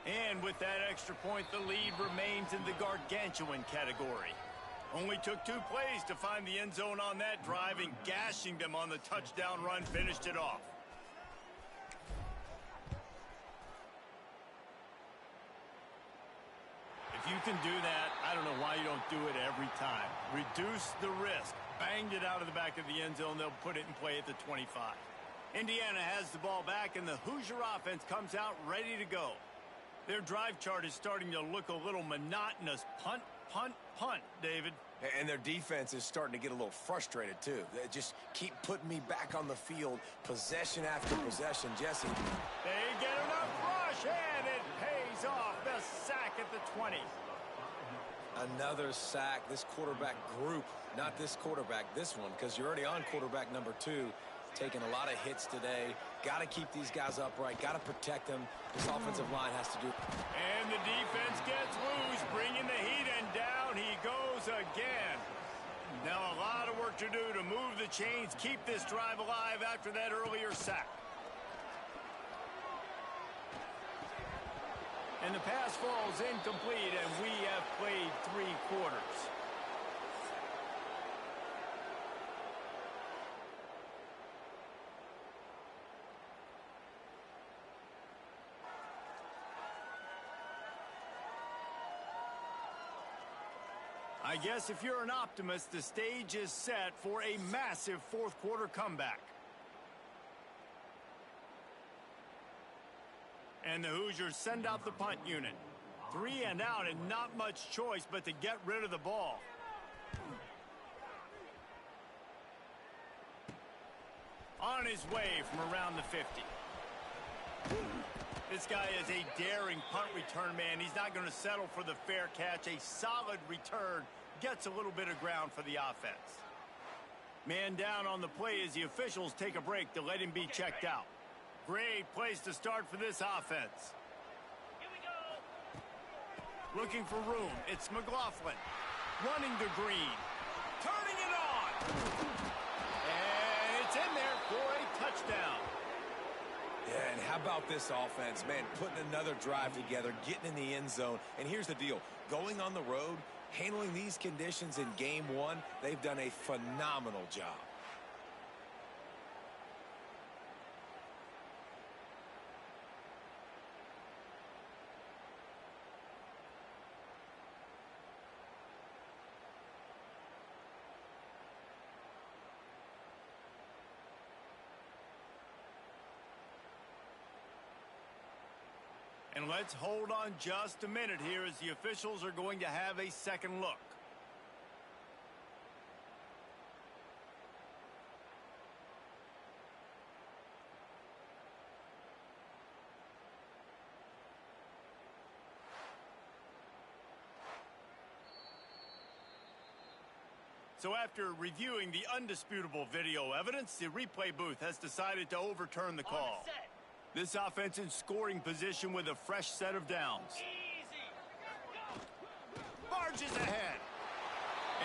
And with that extra point, the lead remains in the gargantuan category. Only took 2 plays to find the end zone on that drive, and gashing them on the touchdown run finished it off. If you can do that, I don't know why you don't do it every time. Reduce the risk. Banged it out of the back of the end zone. They'll put it in play at the 25. Indiana has the ball back, and the Hoosier offense comes out ready to go. Their drive chart is starting to look a little monotonous. Punt, punt, punt, David. And their defense is starting to get a little frustrated, too. They just keep putting me back on the field, possession after possession. Jesse. They get enough rush, and it pays off. The sack at the 20. Another sack. This quarterback group, not this quarterback, this one, because you're already on quarterback number 2. Taking a lot of hits today. Got to keep these guys upright. Got to protect them. This offensive line has to do. And the defense gets loose, bringing the heat, and down he goes again. Now a lot of work to do to move the chains, keep this drive alive after that earlier sack. And the pass falls incomplete, and we have played 3 quarters. I guess if you're an optimist, the stage is set for a massive fourth quarter comeback. And the Hoosiers send out the punt unit. 3 and out, and not much choice but to get rid of the ball. On his way from around the 50. This guy is a daring punt return man. He's not going to settle for the fair catch. A solid return gets a little bit of ground for the offense. Man down on the play as the officials take a break to let him be checked out. Great place to start for this offense. Here we go. Looking for room. It's McLaughlin. Running to Green. Turning it on. And it's in there for a touchdown. Yeah, and how about this offense, man, putting another drive together, getting in the end zone. And here's the deal. Going on the road, handling these conditions in game 1, they've done a phenomenal job. And let's hold on just a minute here as the officials are going to have a second look. So after reviewing the undisputable video evidence, the replay booth has decided to overturn the call. This offense in scoring position with a fresh set of downs. Barges ahead.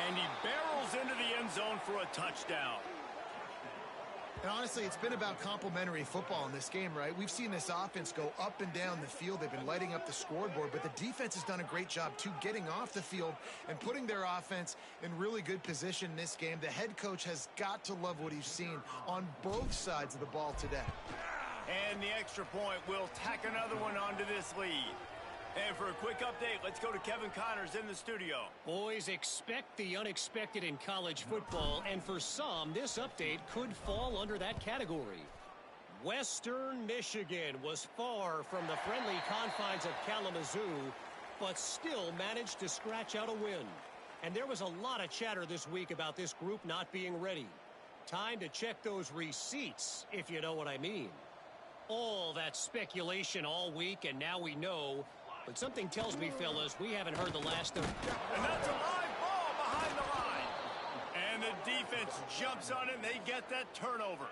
And he barrels into the end zone for a touchdown. And honestly, it's been about complementary football in this game, right? We've seen this offense go up and down the field. They've been lighting up the scoreboard, but the defense has done a great job, too, getting off the field and putting their offense in really good position in this game. The head coach has got to love what he's seen on both sides of the ball today. And the extra point will tack another one onto this lead. And for a quick update, let's go to Kevin Connors in the studio. Boys, expect the unexpected in college football, and for some, this update could fall under that category. Western Michigan was far from the friendly confines of Kalamazoo, but still managed to scratch out a win. And there was a lot of chatter this week about this group not being ready. Time to check those receipts, if you know what I mean. All that speculation all week, and now we know. But something tells me, fellas, we haven't heard the last of... And that's a live ball behind the line. And the defense jumps on it, and they get that turnover.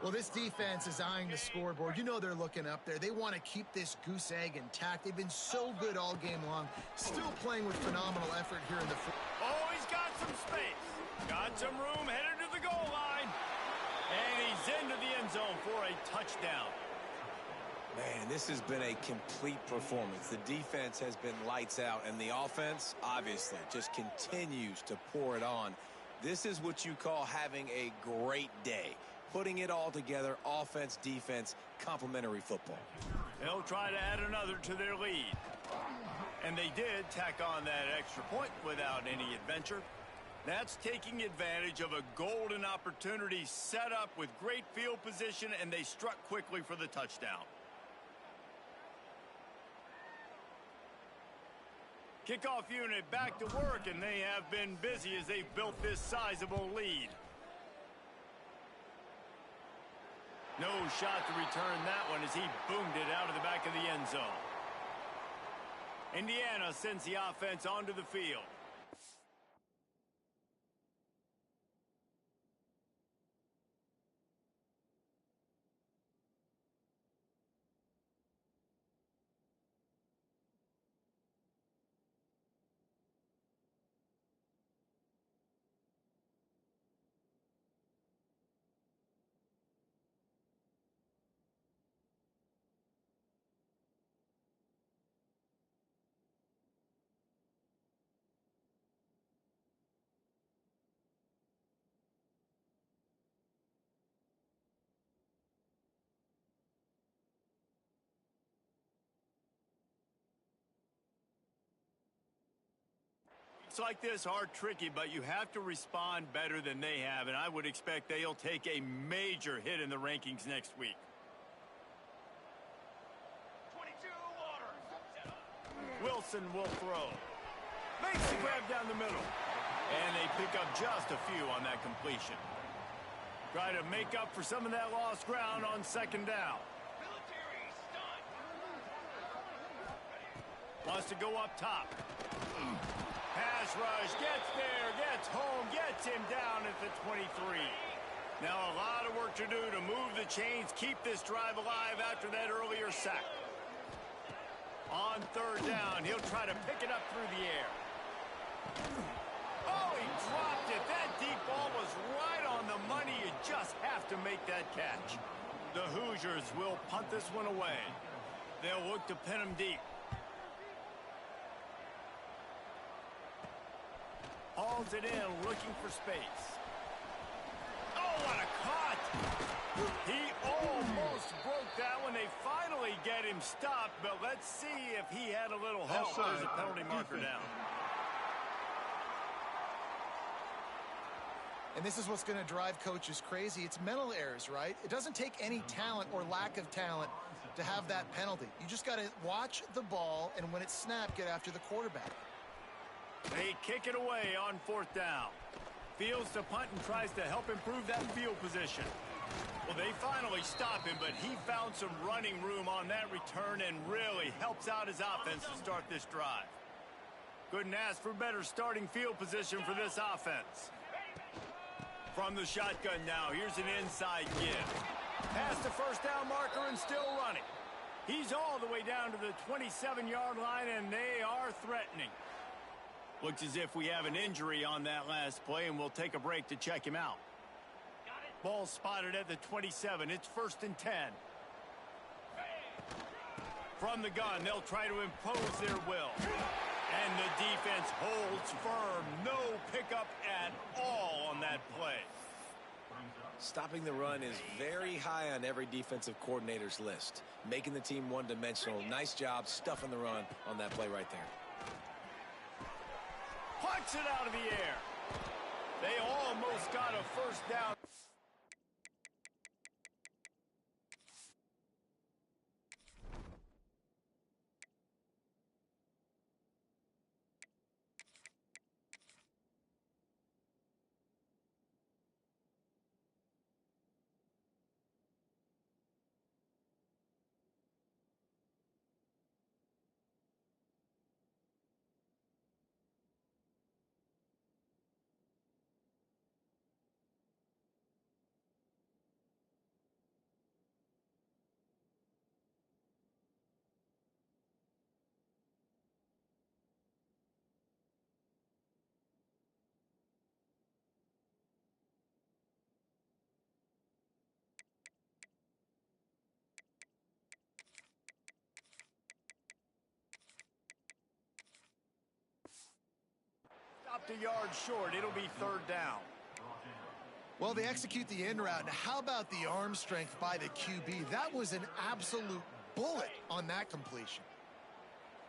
Well, this defense is eyeing the scoreboard. You know they're looking up there. They want to keep this goose egg intact. They've been so good all game long. Still playing with phenomenal effort here in the... Oh, he's got some space. Got some room, headed to the goal line. And he's into the end zone for a touchdown. Man, this has been a complete performance. The defense has been lights out, and the offense, obviously, just continues to pour it on. This is what you call having a great day. Putting it all together, offense, defense, complementary football. They'll try to add another to their lead. And they did tack on that extra point without any adventure. That's taking advantage of a golden opportunity set up with great field position, and they struck quickly for the touchdown. Kickoff unit back to work, and they have been busy as they've built this sizable lead. No shot to return that one as he boomed it out of the back of the end zone. Indiana sends the offense onto the field. It's like this are tricky, but you have to respond better than they have, and I would expect they'll take a major hit in the rankings next week. 22 water. Wilson will throw. Makes the grab down the middle. And they pick up just a few on that completion. Try to make up for some of that lost ground on second down. Military stunt. Wants to go up top. Pass rush, gets there, gets home, gets him down at the 23. Now a lot of work to do to move the chains, keep this drive alive after that earlier sack. On third down, he'll try to pick it up through the air. Oh, he dropped it. That deep ball was right on the money. You just have to make that catch. The Hoosiers will punt this one away. They'll look to pin him deep. Hauls it in, looking for space. Oh, what a cut! He almost broke that one. They finally get him stopped, but let's see if he had a little help. There's a penalty marker down. And this is what's going to drive coaches crazy. It's mental errors, right? It doesn't take any talent or lack of talent to have that penalty. You just got to watch the ball, and when it's snapped, get after the quarterback. They kick it away on fourth down. Fields to punt and tries to help improve that field position. Well, they finally stop him, but he found some running room on that return and really helps out his offense to start this drive. Couldn't ask for better starting field position for this offense. From the shotgun now, here's an inside give. Past the first down marker and still running. He's all the way down to the 27-yard line, and they are threatening. Looks as if we have an injury on that last play, and we'll take a break to check him out. Ball spotted at the 27. It's 1st and 10. From the gun, they'll try to impose their will. And the defense holds firm. No pickup at all on that play. Stopping the run is very high on every defensive coordinator's list. Making the team one-dimensional. Nice job stuffing the run on that play right there. Punch it out of the air. They almost got a first down. Stopped a yard short. It'll be 3rd down. Well, they execute the in route. Now, how about the arm strength by the QB? That was an absolute bullet on that completion.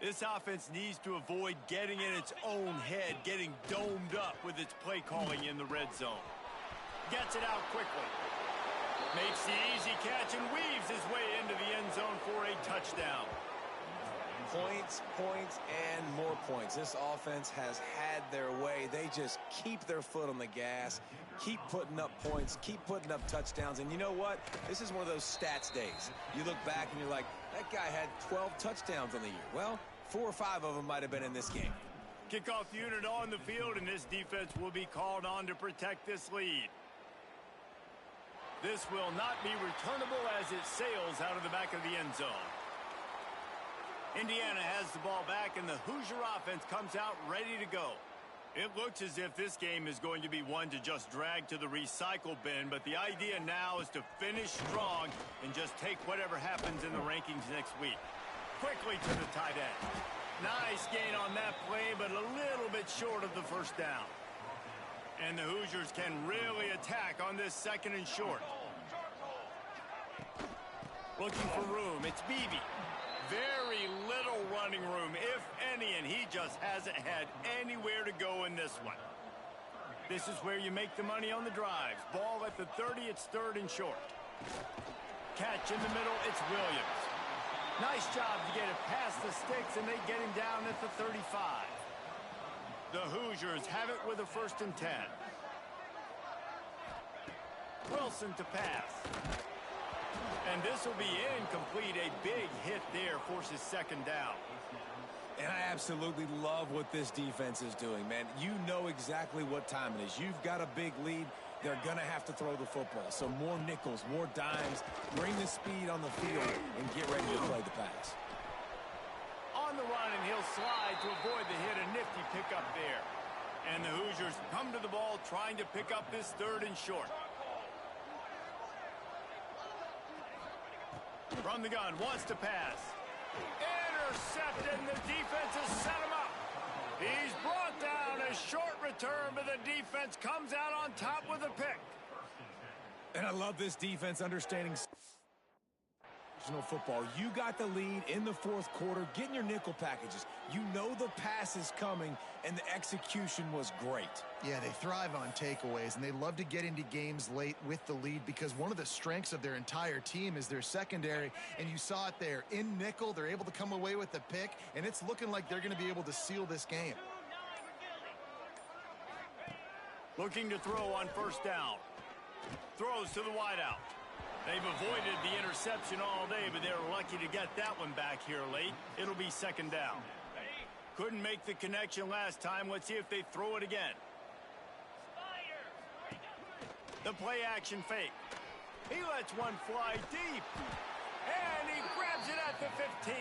This offense needs to avoid getting in its own head, getting domed up with its play calling in the red zone. Gets it out quickly. Makes the easy catch and weaves his way into the end zone for a touchdown. Points, points, and more points. This offense has had their way. They just keep their foot on the gas, keep putting up points, keep putting up touchdowns. And you know what? This is one of those stats days. You look back and you're like, that guy had 12 touchdowns on the year. Well, 4 or 5 of them might have been in this game. Kickoff unit on the field, and this defense will be called on to protect this lead. This will not be returnable as it sails out of the back of the end zone. Indiana has the ball back, and the Hoosier offense comes out ready to go. It looks as if this game is going to be one to just drag to the recycle bin, but the idea now is to finish strong and just take whatever happens in the rankings next week. Quickly to the tight end. Nice gain on that play, but a little bit short of the first down. And the Hoosiers can really attack on this 2nd and short. Looking for room. It's Beebe. Very little running room, if any, and he just hasn't had anywhere to go in this one. This is where you make the money on the drives. Ball at the 30, it's 3rd and short. Catch in the middle, it's Williams. Nice job to get it past the sticks, and they get him down at the 35. The Hoosiers have it with a 1st and 10. Wilson to pass. And this will be incomplete. A big hit there forces 2nd down. And I absolutely love what this defense is doing, man. You know exactly what time it is. You've got a big lead. They're going to have to throw the football. So more nickels, more dimes. Bring the speed on the field and get ready to play the pass. On the run, and he'll slide to avoid the hit. A nifty pickup there. And the Hoosiers come to the ball trying to pick up this 3rd and short. From the gun, wants to pass. Intercepted, and the defense has set him up. He's brought down. A short return, but the defense comes out on top with a pick. And I love this defense understanding football. You got the lead in the 4th quarter, getting your nickel packages. You know the pass is coming, and the execution was great. Yeah, they thrive on takeaways, and they love to get into games late with the lead because one of the strengths of their entire team is their secondary, and you saw it there. In nickel, they're able to come away with the pick, and it's looking like they're going to be able to seal this game. Looking to throw on 1st down. Throws to the wideout. They've avoided the interception all day, but they're lucky to get that one back here late. It'll be 2nd down. Couldn't make the connection last time. Let's see if they throw it again. The play-action fake. He lets one fly deep. And he grabs it at the 15.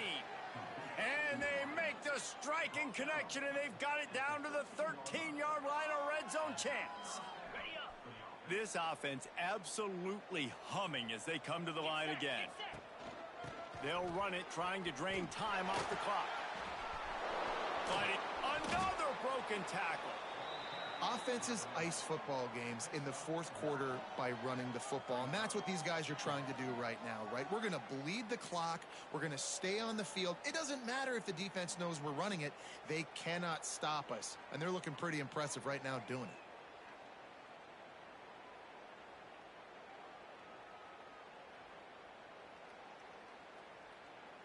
And they make the striking connection, and they've got it down to the 13-yard line, a red zone chance. This offense absolutely humming as they come to the line again. They'll run it, trying to drain time off the clock. But another broken tackle. Offenses ice football games in the fourth quarter by running the football, and that's what these guys are trying to do right now, right? We're going to bleed the clock. We're going to stay on the field. It doesn't matter if the defense knows we're running it. They cannot stop us, and they're looking pretty impressive right now doing it.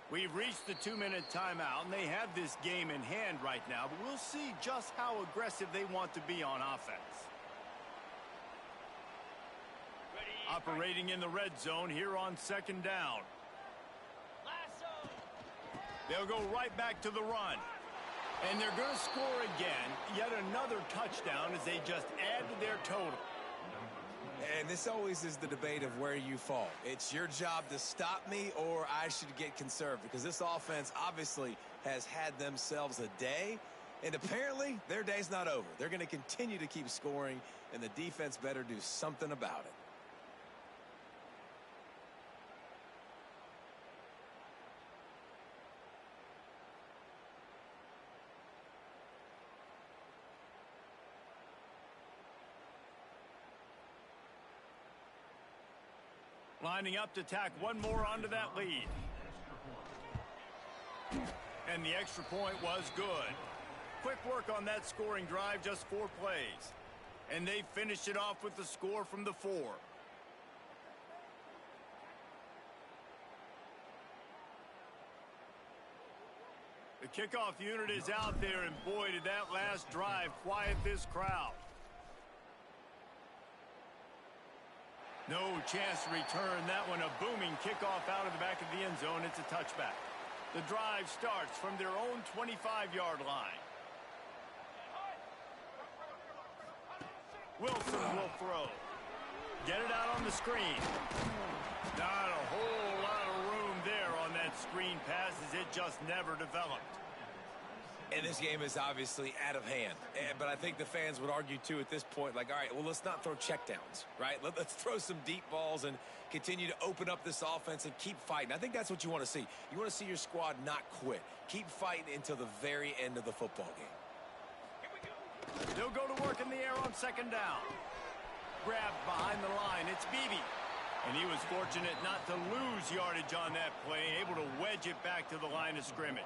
We've reached the 2-minute timeout, and they have this game in hand right now, but we'll see just how aggressive they want to be on offense. Operating in the red zone here on second down. They'll go right back to the run. And they're going to score again, yet another touchdown as they just add to their total. And this always is the debate of where you fall. It's your job to stop me, or I should get conserved, because this offense obviously has had themselves a day, and apparently their day's not over. They're going to continue to keep scoring, and the defense better do something about it. Lining up to tack one more onto that lead. And the extra point was good. Quick work on that scoring drive, just 4 plays. And they finished it off with the score from the 4. The kickoff unit is out there, and boy, did that last drive quiet this crowd. No chance to return that one. A booming kickoff out of the back of the end zone. It's a touchback. The drive starts from their own 25-yard line. Wilson will throw. Get it out on the screen. Not a whole lot of room there on that screen pass as it just never developed. And this game is obviously out of hand. But I think the fans would argue, too, at this point, like, all right, well, let's not throw checkdowns, right? Let's throw some deep balls and continue to open up this offense and keep fighting. I think that's what you want to see. You want to see your squad not quit. Keep fighting until the very end of the football game. They'll go to work in the air on second down. Grabbed behind the line. It's Beebe. And he was fortunate not to lose yardage on that play, able to wedge it back to the line of scrimmage.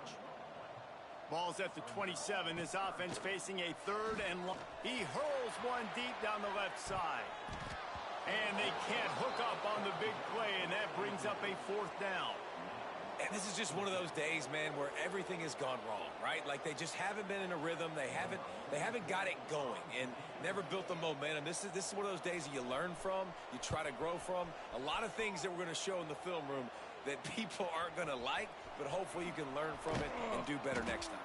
Ball's at the 27. This offense facing a third and long. He hurls one deep down the left side. And they can't hook up on the big play, and that brings up a 4th down. And this is just one of those days, man, where everything has gone wrong, right? Like they just haven't been in a rhythm. They haven't got it going and never built the momentum. This is one of those days that you learn from, you try to grow from. A lot of things that we're going to show in the film room that people aren't going to like, but hopefully you can learn from it and do better next time.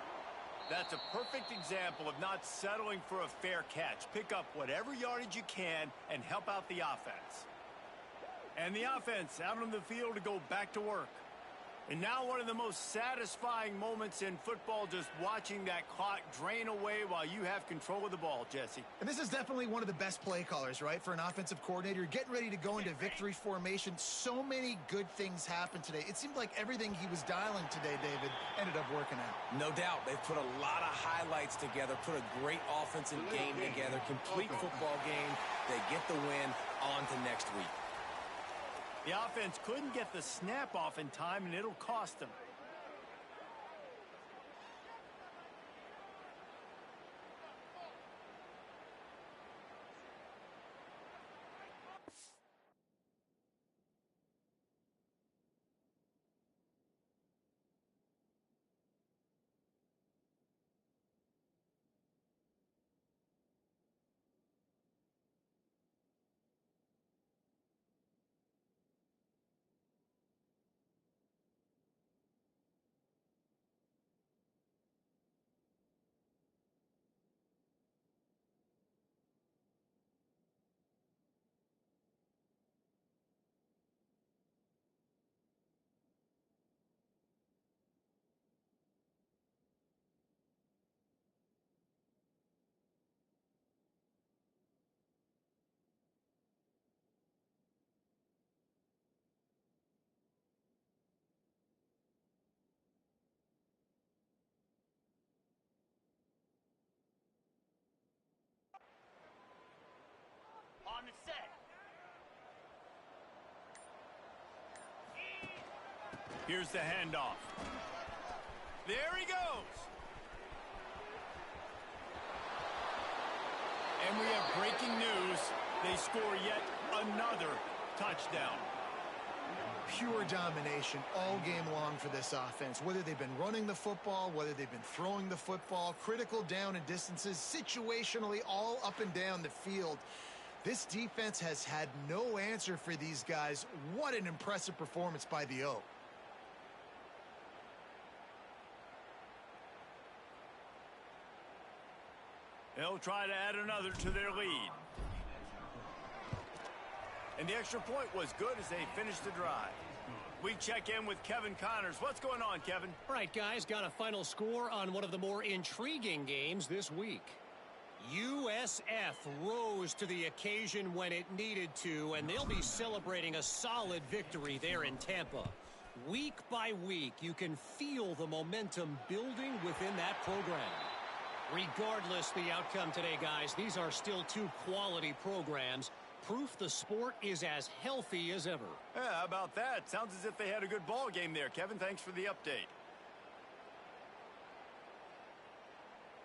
That's a perfect example of not settling for a fair catch. Pick up whatever yardage you can and help out the offense. And the offense out on the field to go back to work. And now one of the most satisfying moments in football, just watching that clock drain away while you have control of the ball, Jesse. And this is definitely one of the best play callers, right, for an offensive coordinator. Getting ready to go into victory formation. So many good things happened today. It seemed like everything he was dialing today, David, ended up working out. No doubt. They've put a lot of highlights together, put a great offensive game together, complete football game. They get the win. On to next week. The offense couldn't get the snap off in time, and it'll cost them. Here's the handoff. There he goes. And we have breaking news. They score yet another touchdown. Pure domination all game long for this offense. Whether they've been running the football, whether they've been throwing the football, critical down and distances, situationally all up and down the field. This defense has had no answer for these guys. What an impressive performance by the O. They'll try to add another to their lead. And the extra point was good as they finished the drive. We check in with Kevin Connors. What's going on, Kevin? All right, guys, got a final score on one of the more intriguing games this week. USF rose to the occasion when it needed to, and they'll be celebrating a solid victory there in Tampa. Week by week, you can feel the momentum building within that program. Regardless the outcome today, guys, these are still two quality programs. Proof the sport is as healthy as ever. Yeah, how about that? Sounds as if they had a good ball game there, Kevin. Thanks for the update.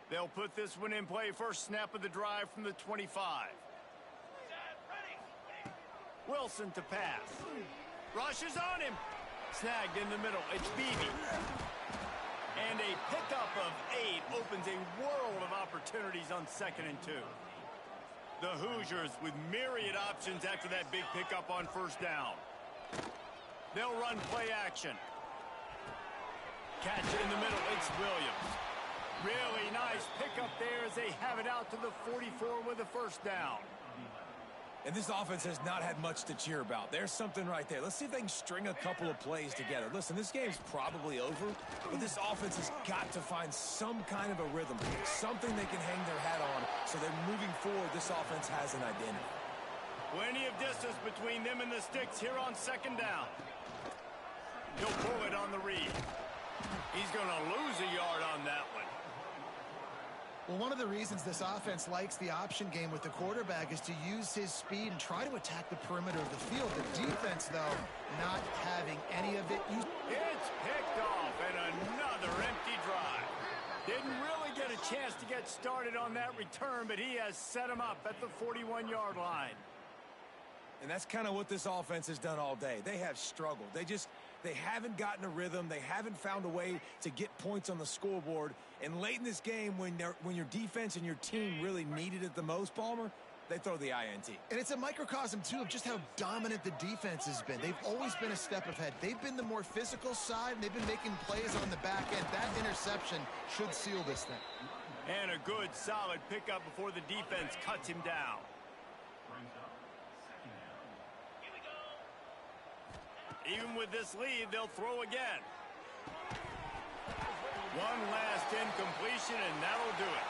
They'll put this one in play. First snap of the drive from the 25. Wilson to pass. Rushes on him. Snagged in the middle. It's Beebe. And a pickup of 8 opens a world of opportunities on 2nd and 2. The Hoosiers with myriad options after that big pickup on first down. They'll run play action. Catch in the middle. It's Williams. Really nice pickup there as they have it out to the 44 with a first down. And this offense has not had much to cheer about. There's something right there. Let's see if they can string a couple of plays together. Listen, this game's probably over, but this offense has got to find some kind of a rhythm, something they can hang their hat on, so that moving forward, this offense has an identity. Plenty of distance between them and the sticks here on 2nd down. He'll pull it on the read. He's going to lose a yard on that one. Well, one of the reasons this offense likes the option game with the quarterback is to use his speed and try to attack the perimeter of the field. The defense, though, not having any of it. It's picked off and another empty drive. Didn't really get a chance to get started on that return, but he has set him up at the 41-yard line. And that's kind of what this offense has done all day. They have struggled. They haven't gotten a rhythm. They haven't found a way to get points on the scoreboard. And late in this game, when your defense and your team really needed it the most, Palmer, they throw the INT. And it's a microcosm, too, of just how dominant the defense has been. They've always been a step ahead. They've been the more physical side, and they've been making plays on the back end. That interception should seal this thing. And a good, solid pickup before the defense cuts him down. Even with this lead, they'll throw again. One last incompletion, and that'll do it.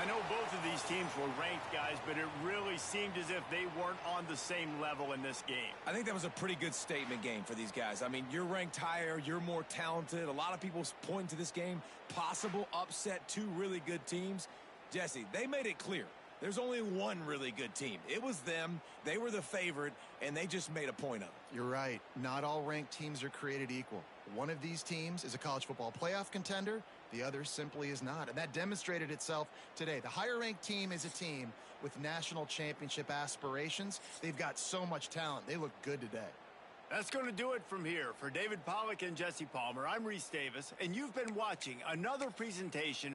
I know both of these teams were ranked, guys, but it really seemed as if they weren't on the same level in this game. I think that was a pretty good statement game for these guys. I mean, you're ranked higher, you're more talented. A lot of people point to this game, possible upset, 2 really good teams. Jesse, they made it clear. There's only one really good team. It was them. They were the favorite, and they just made a point of it. You're right. Not all ranked teams are created equal. One of these teams is a college football playoff contender. The other simply is not. And that demonstrated itself today. The higher-ranked team is a team with national championship aspirations. They've got so much talent. They look good today. That's going to do it from here. For David Pollack and Jesse Palmer, I'm Reese Davis, and you've been watching another presentation